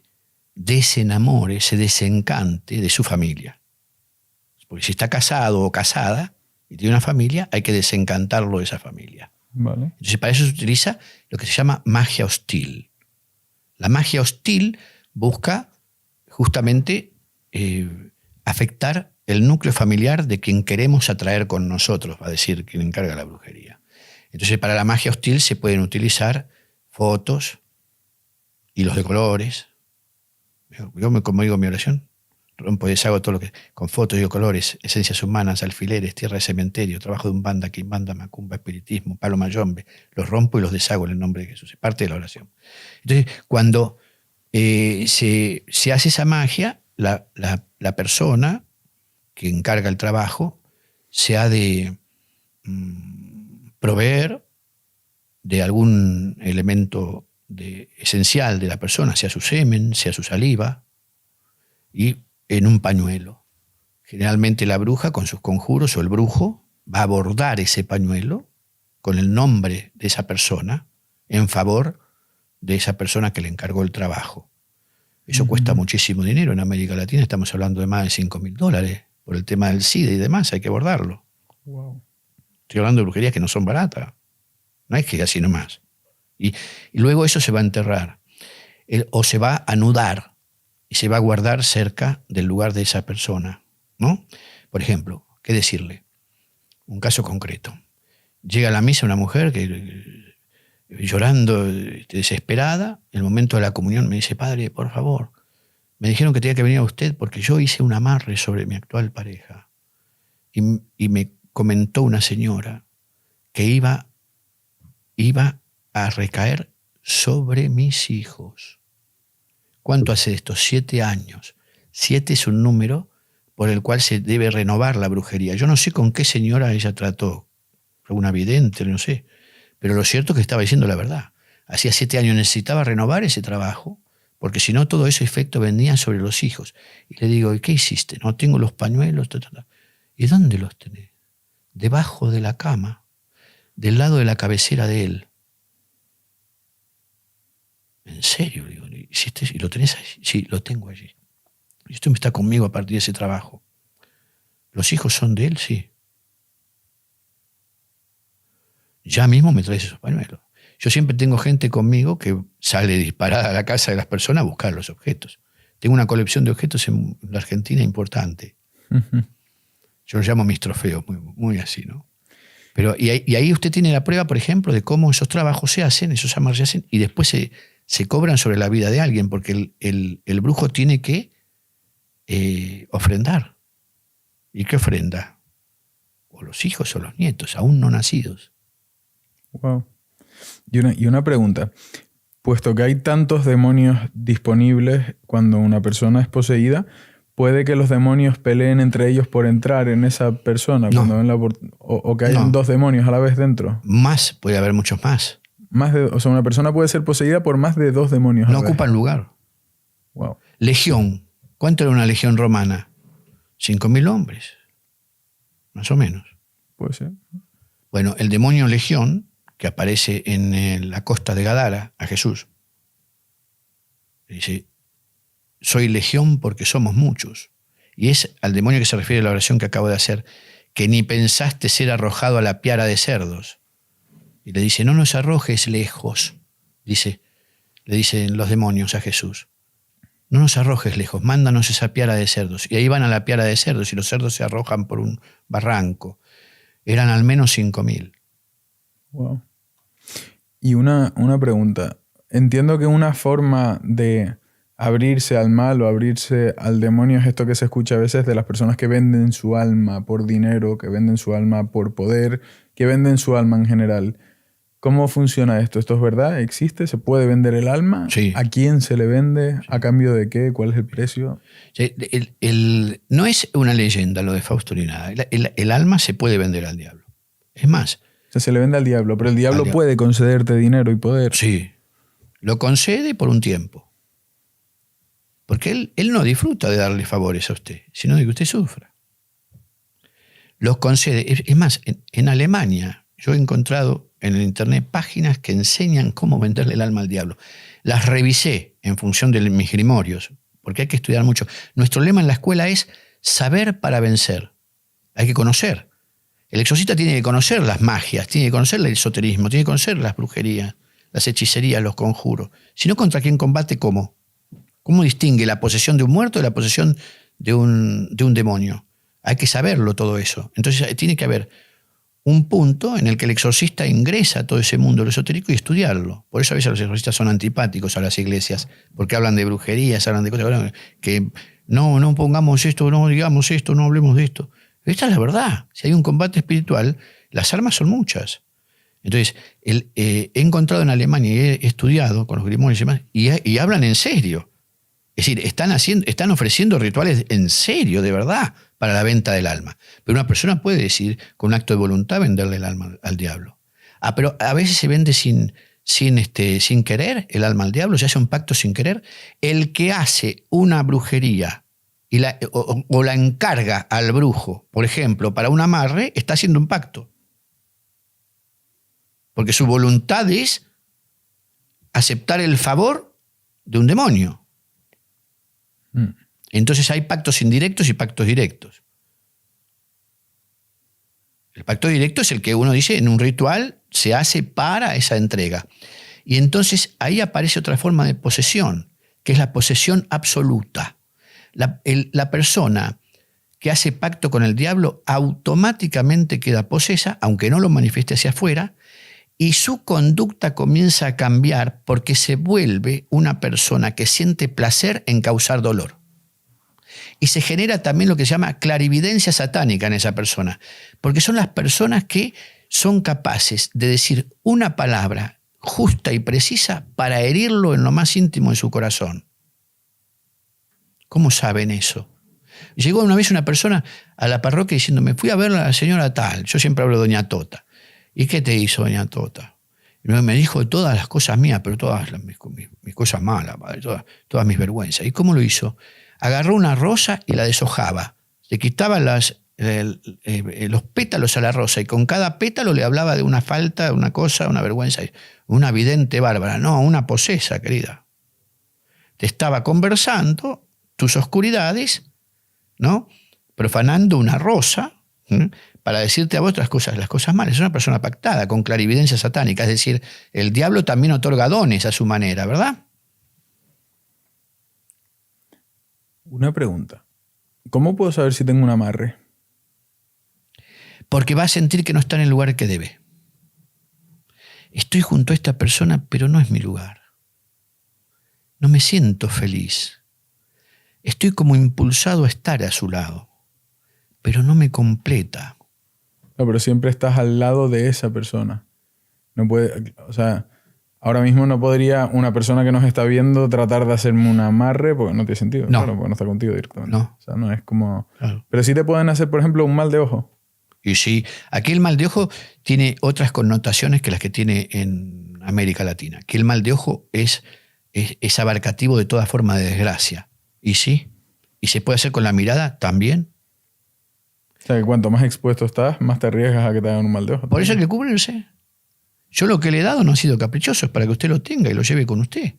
desenamore, se desencante de su familia. Porque si está casado o casada y tiene una familia, hay que desencantarlo de esa familia. Vale. Entonces, para eso se utiliza lo que se llama magia hostil. La magia hostil busca justamente afectar el núcleo familiar de quien queremos atraer con nosotros, va a decir quien encarga la brujería. Entonces, para la magia hostil se pueden utilizar fotos, hilos de colores. Yo, como digo en mi oración, rompo y deshago todo lo que... Con fotos y colores, esencias humanas, alfileres, tierra de cementerio, trabajo de umbanda, quimbanda, macumba, espiritismo, palo mayombe. Los rompo y los deshago en el nombre de Jesús. Es parte de la oración. Entonces, cuando se hace esa magia, la persona que encarga el trabajo se ha de proveer de algún elemento esencial de la persona, sea su semen, sea su saliva, y en un pañuelo. Generalmente la bruja con sus conjuros o el brujo va a bordar ese pañuelo con el nombre de esa persona en favor de esa persona que le encargó el trabajo. Eso cuesta muchísimo dinero. En América Latina estamos hablando de más de $5.000 por el tema del SIDA y demás, hay que bordarlo. Wow. Estoy hablando de brujerías que no son baratas. No es que así nomás. Y luego eso se va a enterrar. O se va a anudar y se va a guardar cerca del lugar de esa persona, ¿no? Por ejemplo, ¿qué decirle? Un caso concreto. Llega a la misa una mujer que llorando, desesperada, en el momento de la comunión me dice: padre, por favor, me dijeron que tenía que venir a usted porque yo hice un amarre sobre mi actual pareja. Y me comentó una señora que iba a recaer sobre mis hijos. ¿Cuánto hace esto? 7 años. 7 es un número por el cual se debe renovar la brujería. Yo no sé con qué señora ella trató, una vidente, no sé, pero lo cierto es que estaba diciendo la verdad. Hacía 7 años necesitaba renovar ese trabajo, porque si no todo ese efecto venía sobre los hijos. Y le digo: ¿y qué hiciste? No tengo los pañuelos. ¿Y dónde los tenés? Debajo de la cama, del lado de la cabecera de él. ¿En serio? Digo, ¿y lo tenés allí? Sí, lo tengo allí. Y usted está conmigo a partir de ese trabajo. ¿Los hijos son de él? Sí. Ya mismo me traes esos pañuelos. Yo siempre tengo gente conmigo que sale disparada a la casa de las personas a buscar los objetos. Tengo una colección de objetos en la Argentina importante. Yo los llamo mis trofeos, muy, muy así, ¿no? Pero, y ahí usted tiene la prueba, por ejemplo, de cómo esos trabajos se hacen, esos amarres se hacen, y después se cobran sobre la vida de alguien, porque el brujo tiene que ofrendar. ¿Y qué ofrenda? O los hijos o los nietos, aún no nacidos. Wow. Y una pregunta. Puesto que hay tantos demonios disponibles cuando una persona es poseída, ¿puede que los demonios peleen entre ellos por entrar en esa persona? No. O que hayan 2 demonios a la vez dentro. Más, puede haber muchos más. O sea, una persona puede ser poseída por más de 2 demonios. No ocupan lugar. Wow. Legión. ¿Cuánto era una legión romana? 5.000 hombres. Más o menos. Puede ser. Bueno, el demonio legión, que aparece en la costa de Gadara, a Jesús, dice: soy legión porque somos muchos. Y es al demonio que se refiere la oración que acabo de hacer, que ni pensaste ser arrojado a la piara de cerdos. Y le dice: no nos arrojes lejos, le dicen los demonios a Jesús. No nos arrojes lejos, mándanos esa piara de cerdos. Y ahí van a la piara de cerdos y los cerdos se arrojan por un barranco. Eran al menos 5.000. Wow. Y una pregunta. Entiendo que una forma de abrirse al mal o abrirse al demonio es esto que se escucha a veces de las personas que venden su alma por dinero, que venden su alma por poder, que venden su alma en general. ¿Cómo funciona esto? ¿Esto es verdad? ¿Existe? ¿Se puede vender el alma? Sí. ¿A quién se le vende? ¿A cambio de qué? ¿Cuál es el precio? No es una leyenda lo de Fausto ni nada. El alma se puede vender al diablo. Es más. O sea, se le vende al diablo, pero el diablo puede concederte dinero y poder. Sí. Lo concede por un tiempo. Porque él no disfruta de darle favores a usted, sino de que usted sufra. Los concede. Es más, en Alemania yo he encontrado en el internet páginas que enseñan cómo venderle el alma al diablo. Las revisé en función de mis grimorios, porque hay que estudiar mucho. Nuestro lema en la escuela es saber para vencer. Hay que conocer. El exorcista tiene que conocer las magias, tiene que conocer el esoterismo, tiene que conocer las brujerías, las hechicerías, los conjuros. Si no, ¿contra quién combate? ¿Cómo? ¿Cómo distingue la posesión de un muerto de la posesión de un demonio? Hay que saberlo todo eso. Entonces tiene que haber un punto en el que el exorcista ingresa a todo ese mundo de lo esotérico y estudiarlo. Por eso a veces los exorcistas son antipáticos a las iglesias, porque hablan de brujerías, hablan de cosas que no pongamos esto, no digamos esto, no hablemos de esto. Esta es la verdad. Si hay un combate espiritual, las armas son muchas. Entonces, he encontrado en Alemania y he estudiado con los grimorios y demás, y hablan en serio. Es decir, están ofreciendo rituales en serio, de verdad, para la venta del alma. Pero una persona puede decir, con un acto de voluntad, venderle el alma al diablo. Pero a veces se vende sin querer el alma al diablo, se hace un pacto sin querer. El que hace una brujería o la encarga al brujo, por ejemplo, para un amarre, está haciendo un pacto. Porque su voluntad es aceptar el favor de un demonio. Entonces hay pactos indirectos y pactos directos. El pacto directo es el que uno dice en un ritual se hace para esa entrega. Y entonces ahí aparece otra forma de posesión, que es la posesión absoluta. La persona que hace pacto con el diablo automáticamente queda posesa, aunque no lo manifieste hacia afuera, y su conducta comienza a cambiar porque se vuelve una persona que siente placer en causar dolor. Y se genera también lo que se llama clarividencia satánica en esa persona, porque son las personas que son capaces de decir una palabra justa y precisa para herirlo en lo más íntimo de su corazón. ¿Cómo saben eso? Llegó una vez una persona a la parroquia diciendo, me fui a ver a la señora tal, yo siempre hablo de doña Tota. ¿Y qué te hizo doña Tota? Y me dijo todas las cosas mías, pero todas mis cosas malas, padre, todas mis vergüenzas. ¿Y cómo lo hizo? Agarró una rosa y la deshojaba. Le quitaba los pétalos a la rosa y con cada pétalo le hablaba de una falta, una cosa, una vergüenza. Una vidente bárbara. No, una posesa, querida. Te estaba conversando tus oscuridades, ¿no? Profanando una rosa, ¿sí? Para decirte a vos las cosas malas. Es una persona pactada, con clarividencia satánica. Es decir, el diablo también otorga dones a su manera, ¿verdad? Una pregunta. ¿Cómo puedo saber si tengo un amarre? Porque va a sentir que no está en el lugar que debe. Estoy junto a esta persona, pero no es mi lugar. No me siento feliz. Estoy como impulsado a estar a su lado, pero no me completa. No, pero siempre estás al lado de esa persona. No puede, o sea, ahora mismo no podría una persona que nos está viendo tratar de hacerme un amarre porque no tiene sentido. No. Claro, porque no está contigo directamente. No. O sea, no es como... Claro. Pero sí te pueden hacer, por ejemplo, un mal de ojo. Y sí, aquí el mal de ojo tiene otras connotaciones que las que tiene en América Latina. Que el mal de ojo es abarcativo de toda forma de desgracia. Y sí, y se puede hacer con la mirada también. O sea, que cuanto más expuesto estás, más te arriesgas a que te hagan un mal de ojo. Por eso hay que cubrirse. Yo lo que le he dado no ha sido caprichoso, es para que usted lo tenga y lo lleve con usted.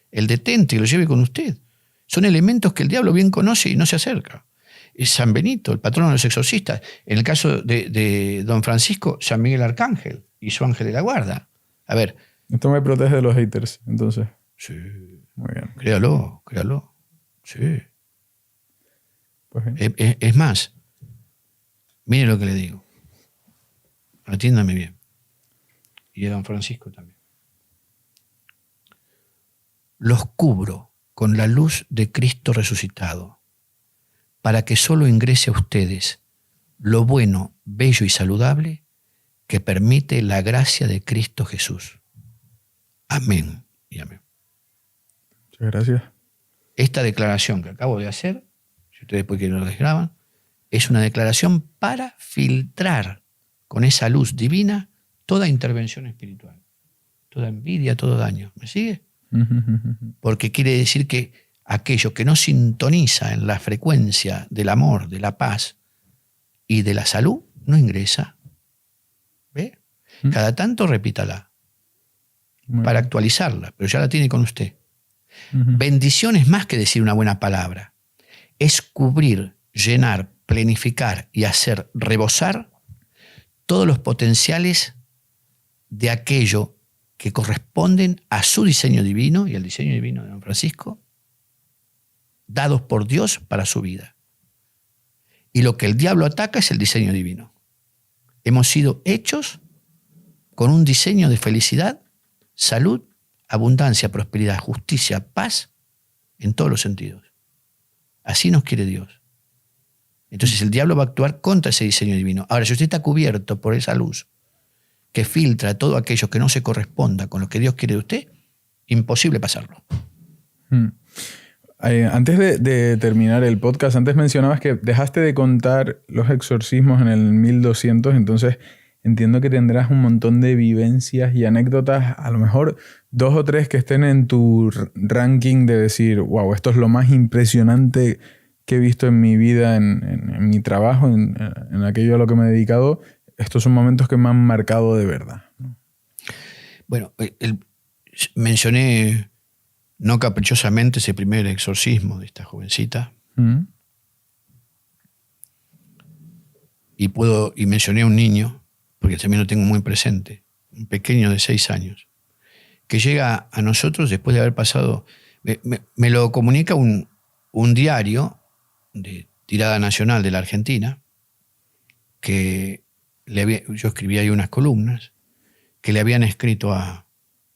El detente y lo lleve con usted. Son elementos que el diablo bien conoce y no se acerca. Es San Benito, el patrono de los exorcistas. En el caso de don Francisco, San Miguel Arcángel y su ángel de la guarda. A ver. Esto me protege de los haters, entonces. Sí. Muy bien. Créalo. Sí. Pues bien. Es más, mire lo que le digo. Atiéndame bien. Y a don Francisco también. Los cubro con la luz de Cristo resucitado, para que solo ingrese a ustedes lo bueno, bello y saludable que permite la gracia de Cristo Jesús. Amén y amén. Muchas gracias. Esta declaración que acabo de hacer, si ustedes después quieren lo desgraban, es una declaración para filtrar con esa luz divina toda intervención espiritual, toda envidia, todo daño. ¿Me sigue? Porque quiere decir que aquello que no sintoniza en la frecuencia del amor, de la paz y de la salud, no ingresa. ¿Ve? Cada tanto repítala para actualizarla, pero ya la tiene con usted. Bendición es más que decir una buena palabra. Es cubrir, llenar, planificar y hacer rebosar todos los potenciales de aquello que corresponden a su diseño divino y al diseño divino de don Francisco, dados por Dios para su vida. Y lo que el diablo ataca es el diseño divino. Hemos sido hechos con un diseño de felicidad, salud, abundancia, prosperidad, justicia, paz, en todos los sentidos. Así nos quiere Dios. Entonces el diablo va a actuar contra ese diseño divino. Ahora, si usted está cubierto por esa luz que filtra todo aquello que no se corresponda con lo que Dios quiere de usted, imposible pasarlo. Antes de terminar el podcast, antes mencionabas que dejaste de contar los exorcismos en el 1200, entonces entiendo que tendrás un montón de vivencias y anécdotas, a lo mejor 2 o 3 que estén en tu ranking de decir, wow, esto es lo más impresionante que he visto en mi vida, en mi trabajo, en aquello a lo que me he dedicado, estos son momentos que me han marcado de verdad. Bueno, mencioné no caprichosamente ese primer exorcismo de esta jovencita. Mm. Y mencioné a un niño, porque también lo tengo muy presente, un pequeño de 6 años, que llega a nosotros después de haber pasado, me lo comunica un diario de tirada nacional de la Argentina, que yo escribí ahí unas columnas, que le habían escrito a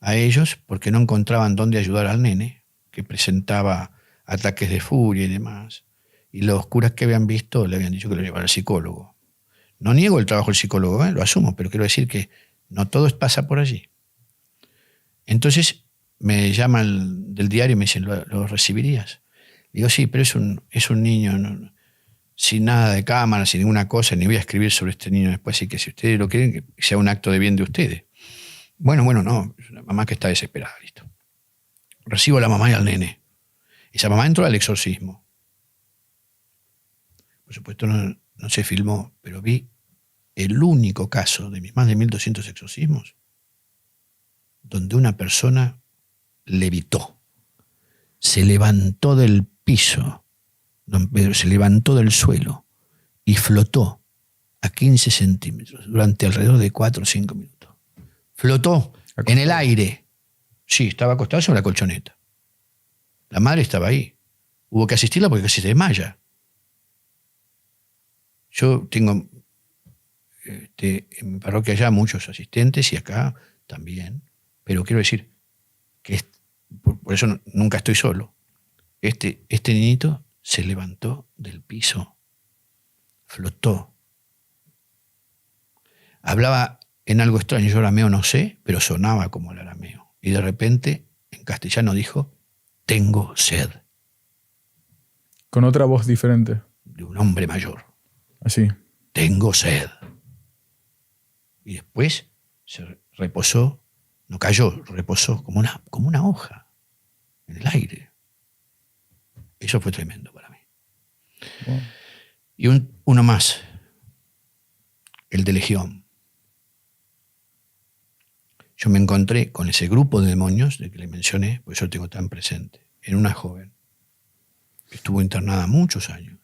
ellos porque no encontraban dónde ayudar al nene, que presentaba ataques de furia y demás, y los curas que habían visto le habían dicho que lo llevara al psicólogo. No niego el trabajo del psicólogo, lo asumo, pero quiero decir que no todo pasa por allí. Entonces me llama del diario y me dicen, ¿lo recibirías? Digo, sí, pero es un niño sin nada de cámara, sin ninguna cosa, ni voy a escribir sobre este niño después, así que si ustedes lo quieren, que sea un acto de bien de ustedes. Bueno, no, es una mamá que está desesperada, listo. Recibo a la mamá y al nene. Esa mamá entró al exorcismo. Por supuesto no se filmó, pero vi el único caso de mis más de 1.200 exorcismos donde una persona levitó, se levantó del piso, don Pedro, se levantó del suelo y flotó a 15 centímetros durante alrededor de 4 o 5 minutos. Flotó en el aire. Sí, estaba acostado sobre la colchoneta. La madre estaba ahí. Hubo que asistirla porque casi se desmaya. Yo tengo en mi parroquia ya muchos asistentes y acá también, pero quiero decir que por eso nunca estoy solo. Este niñito se levantó del piso, flotó, hablaba en algo extraño, yo arameo no sé, pero sonaba como el arameo, y de repente en castellano dijo, tengo sed. Con otra voz diferente. De un hombre mayor. Así. Tengo sed. Y después se reposó, no cayó, reposó como una hoja en el aire. Eso fue tremendo para mí. Wow. Y uno más, el de Legión. Yo me encontré con ese grupo de demonios de que le mencioné, pues yo lo tengo tan presente, en una joven que estuvo internada muchos años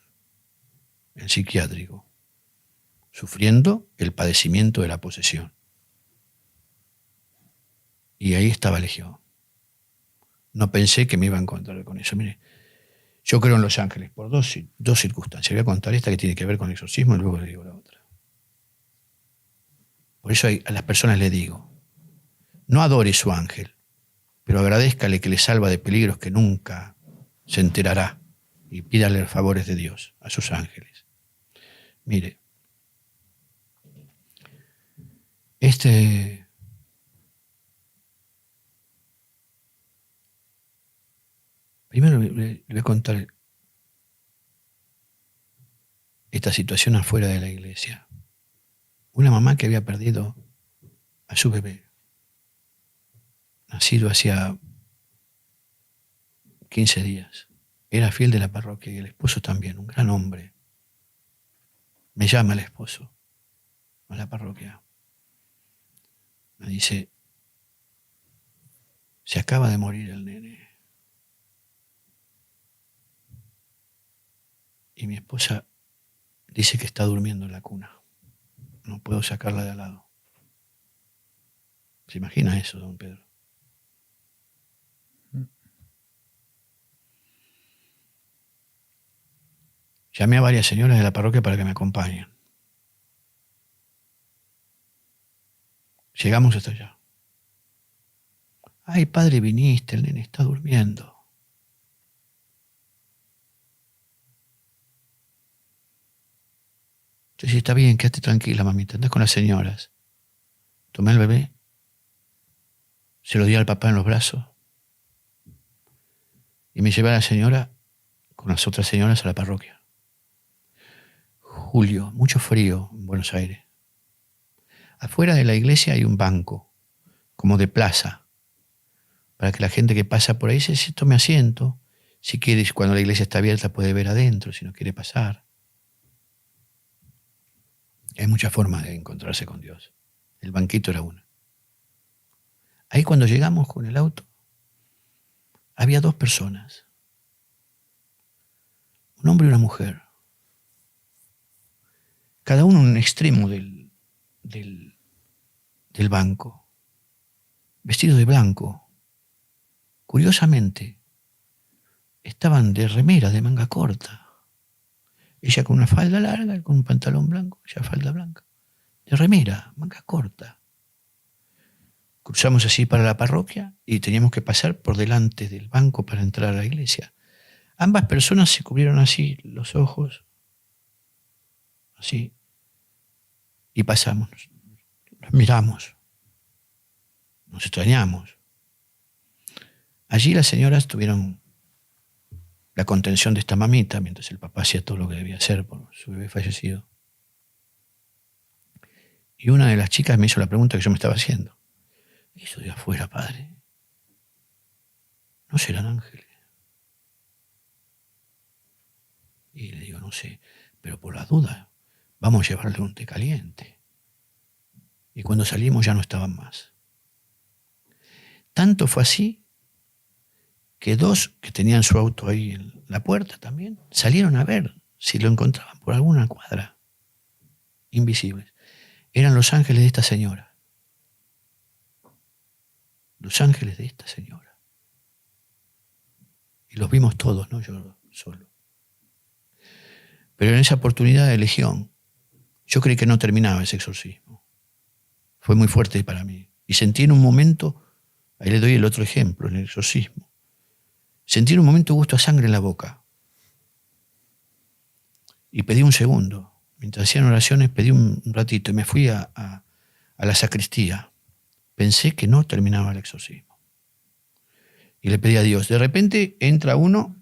en psiquiátrico, sufriendo el padecimiento de la posesión. Y ahí estaba Legión. No pensé que me iba a encontrar con eso. Mire, yo creo en los ángeles por dos circunstancias. Voy a contar esta que tiene que ver con el exorcismo y luego le digo la otra. Por eso a las personas les digo, no adore su ángel, pero agradézcale que le salva de peligros que nunca se enterará y pídale los favores de Dios a sus ángeles. Mire, primero le voy a contar esta situación afuera de la iglesia. Una mamá que había perdido a su bebé, nacido hacía 15 días. Era fiel de la parroquia y el esposo también, un gran hombre. Me llama el esposo a la parroquia. Me dice, se acaba de morir el nene. Y mi esposa dice que está durmiendo en la cuna. No puedo sacarla de al lado. ¿Se imagina eso, don Pedro? Llamé a varias señoras de la parroquia para que me acompañen. Llegamos hasta allá. Ay, padre, viniste, el nene está durmiendo. Entonces, está bien, quédate tranquila, mamita, andás con las señoras. Tomé al bebé, se lo di al papá en los brazos y me llevé a la señora con las otras señoras a la parroquia. Julio, mucho frío en Buenos Aires. Afuera de la iglesia hay un banco, como de plaza, para que la gente que pasa por ahí se tome asiento, Si quiere, cuando la iglesia está abierta puede ver adentro, si no quiere pasar. Hay muchas formas de encontrarse con Dios. El banquito era una. Ahí cuando llegamos con el auto, había 2 personas. Un hombre y una mujer. Cada uno en un extremo del banco. Vestidos de blanco. Curiosamente, estaban de remera, de manga corta. Ella con una falda larga, él con un pantalón blanco, ella falda blanca. De remera, manga corta. Cruzamos así para la parroquia y teníamos que pasar por delante del banco para entrar a la iglesia. Ambas personas se cubrieron así los ojos, así, y pasamos. Nos miramos, nos extrañamos. Allí las señoras tuvieron la contención de esta mamita, mientras el papá hacía todo lo que debía hacer por su bebé fallecido. Y una de las chicas me hizo la pregunta que yo me estaba haciendo. Eso de afuera, padre, ¿no serán ángeles? Y le digo, no sé, pero por la duda, vamos a llevarle un té caliente. Y cuando salimos ya no estaban más. Tanto fue así que 2 que tenían su auto ahí en la puerta también salieron a ver si lo encontraban por alguna cuadra. Invisibles. Eran los ángeles de esta señora. Los ángeles de esta señora. Y los vimos todos, no yo solo. Pero en esa oportunidad de Legión, yo creí que no terminaba ese exorcismo. Fue muy fuerte para mí. Y sentí en un momento, ahí le doy el otro ejemplo, en el exorcismo, sentí en un momento gusto a sangre en la boca. Y pedí un segundo. Mientras hacían oraciones, pedí un ratito y me fui a la sacristía. Pensé que no terminaba el exorcismo. Y le pedí a Dios. De repente entra uno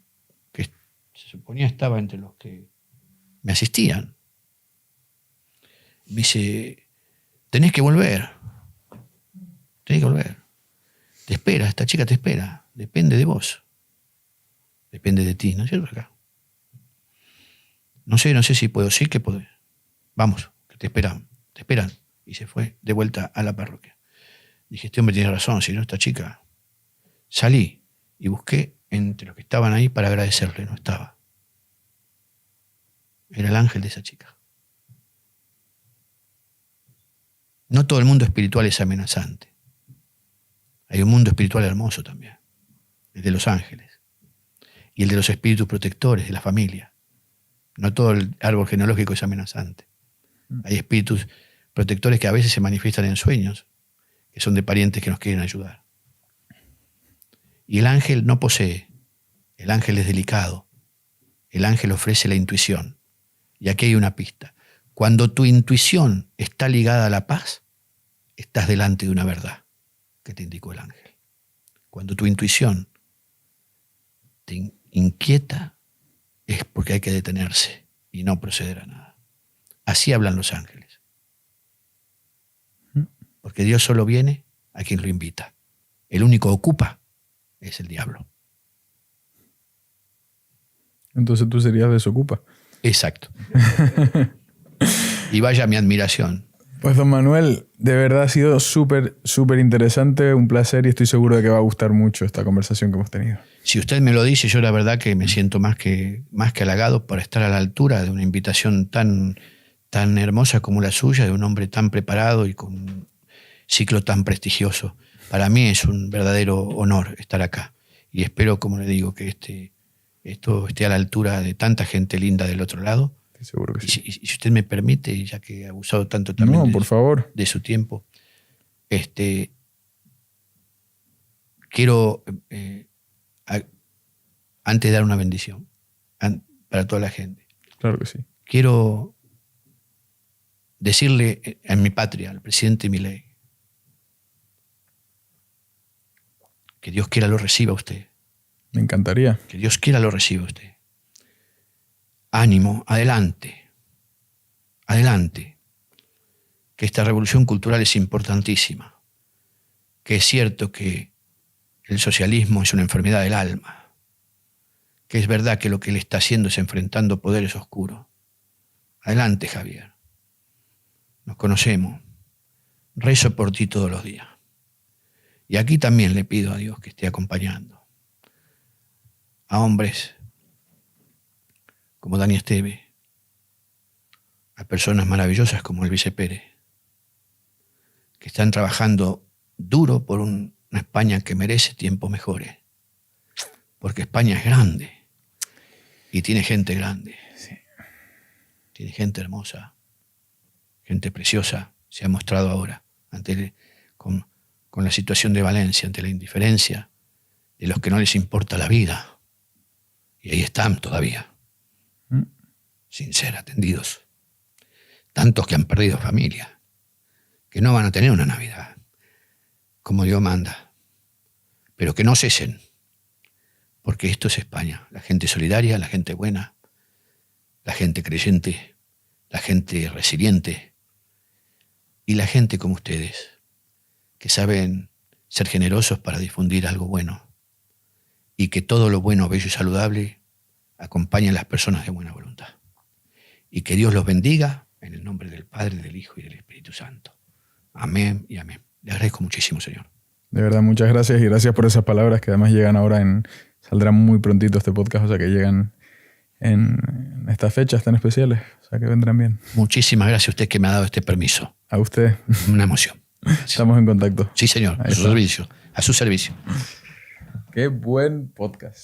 que se suponía estaba entre los que me asistían. Me dice, tenés que volver. Tenés que volver. Te espera, esta chica te espera. Depende de vos. Depende de ti, ¿no es cierto? Acá. No sé si puedo. Sí que podés. Vamos, que te esperan. Te esperan. Y se fue de vuelta a la parroquia. Dije, este hombre tiene razón, si no esta chica. Salí y busqué entre los que estaban ahí para agradecerle. No estaba. Era el ángel de esa chica. No todo el mundo espiritual es amenazante. Hay un mundo espiritual hermoso también. El de los ángeles. Y el de los espíritus protectores de la familia. No todo el árbol genealógico es amenazante. Hay espíritus protectores que a veces se manifiestan en sueños, que son de parientes que nos quieren ayudar. Y el ángel no posee. El ángel es delicado. El ángel ofrece la intuición. Y aquí hay una pista. Cuando tu intuición está ligada a la paz, estás delante de una verdad que te indicó el ángel. Cuando tu intuición te inquieta, es porque hay que detenerse y no proceder a nada. Así hablan los ángeles. Porque Dios solo viene a quien lo invita. El único que ocupa es el diablo. Entonces tú serías desocupa. Exacto. Y vaya mi admiración. Pues don Manuel, de verdad ha sido súper, súper interesante, un placer y estoy seguro de que va a gustar mucho esta conversación que hemos tenido. Si usted me lo dice, yo la verdad que me siento más que halagado por estar a la altura de una invitación tan hermosa como la suya, de un hombre tan preparado y con un ciclo tan prestigioso. Para mí es un verdadero honor estar acá y espero, como le digo, que esto esté a la altura de tanta gente linda del otro lado. Seguro que sí. Y si usted me permite, ya que he abusado tanto también por favor. de su tiempo, quiero, antes de dar una bendición para toda la gente, claro que sí. Quiero decirle en mi patria, al presidente Milei, que Dios quiera lo reciba usted. Me encantaría. Que Dios quiera lo reciba usted. Ánimo, adelante, adelante, que esta revolución cultural es importantísima, que es cierto que el socialismo es una enfermedad del alma, que es verdad que lo que él está haciendo es enfrentando poderes oscuros. Adelante, Javier. Nos conocemos. Rezo por ti todos los días. Y aquí también le pido a Dios que esté acompañando a hombres como Dani Esteve, a personas maravillosas como Elvise Pérez, que están trabajando duro por una España que merece tiempos mejores. Porque España es grande y tiene gente grande. Sí. Tiene gente hermosa, gente preciosa. Se ha mostrado ahora con la situación de Valencia, ante la indiferencia de los que no les importa la vida. Y ahí están todavía, sin ser atendidos. Tantos que han perdido familia, que no van a tener una Navidad como Dios manda, pero que no cesen, porque esto es España. La gente solidaria, la gente buena, la gente creyente, la gente resiliente y la gente como ustedes, que saben ser generosos para difundir algo bueno y que todo lo bueno, bello y saludable acompaña a las personas de buena voluntad. Y que Dios los bendiga en el nombre del Padre, del Hijo y del Espíritu Santo. Amén y amén. Le agradezco muchísimo, Señor. De verdad, muchas gracias y gracias por esas palabras que además llegan ahora saldrá muy prontito este podcast, o sea que llegan en estas fechas tan especiales, o sea que vendrán bien. Muchísimas gracias a usted que me ha dado este permiso. A usted. Una emoción. Gracias. Estamos en contacto. Sí, señor. A su servicio. A su servicio. Qué buen podcast.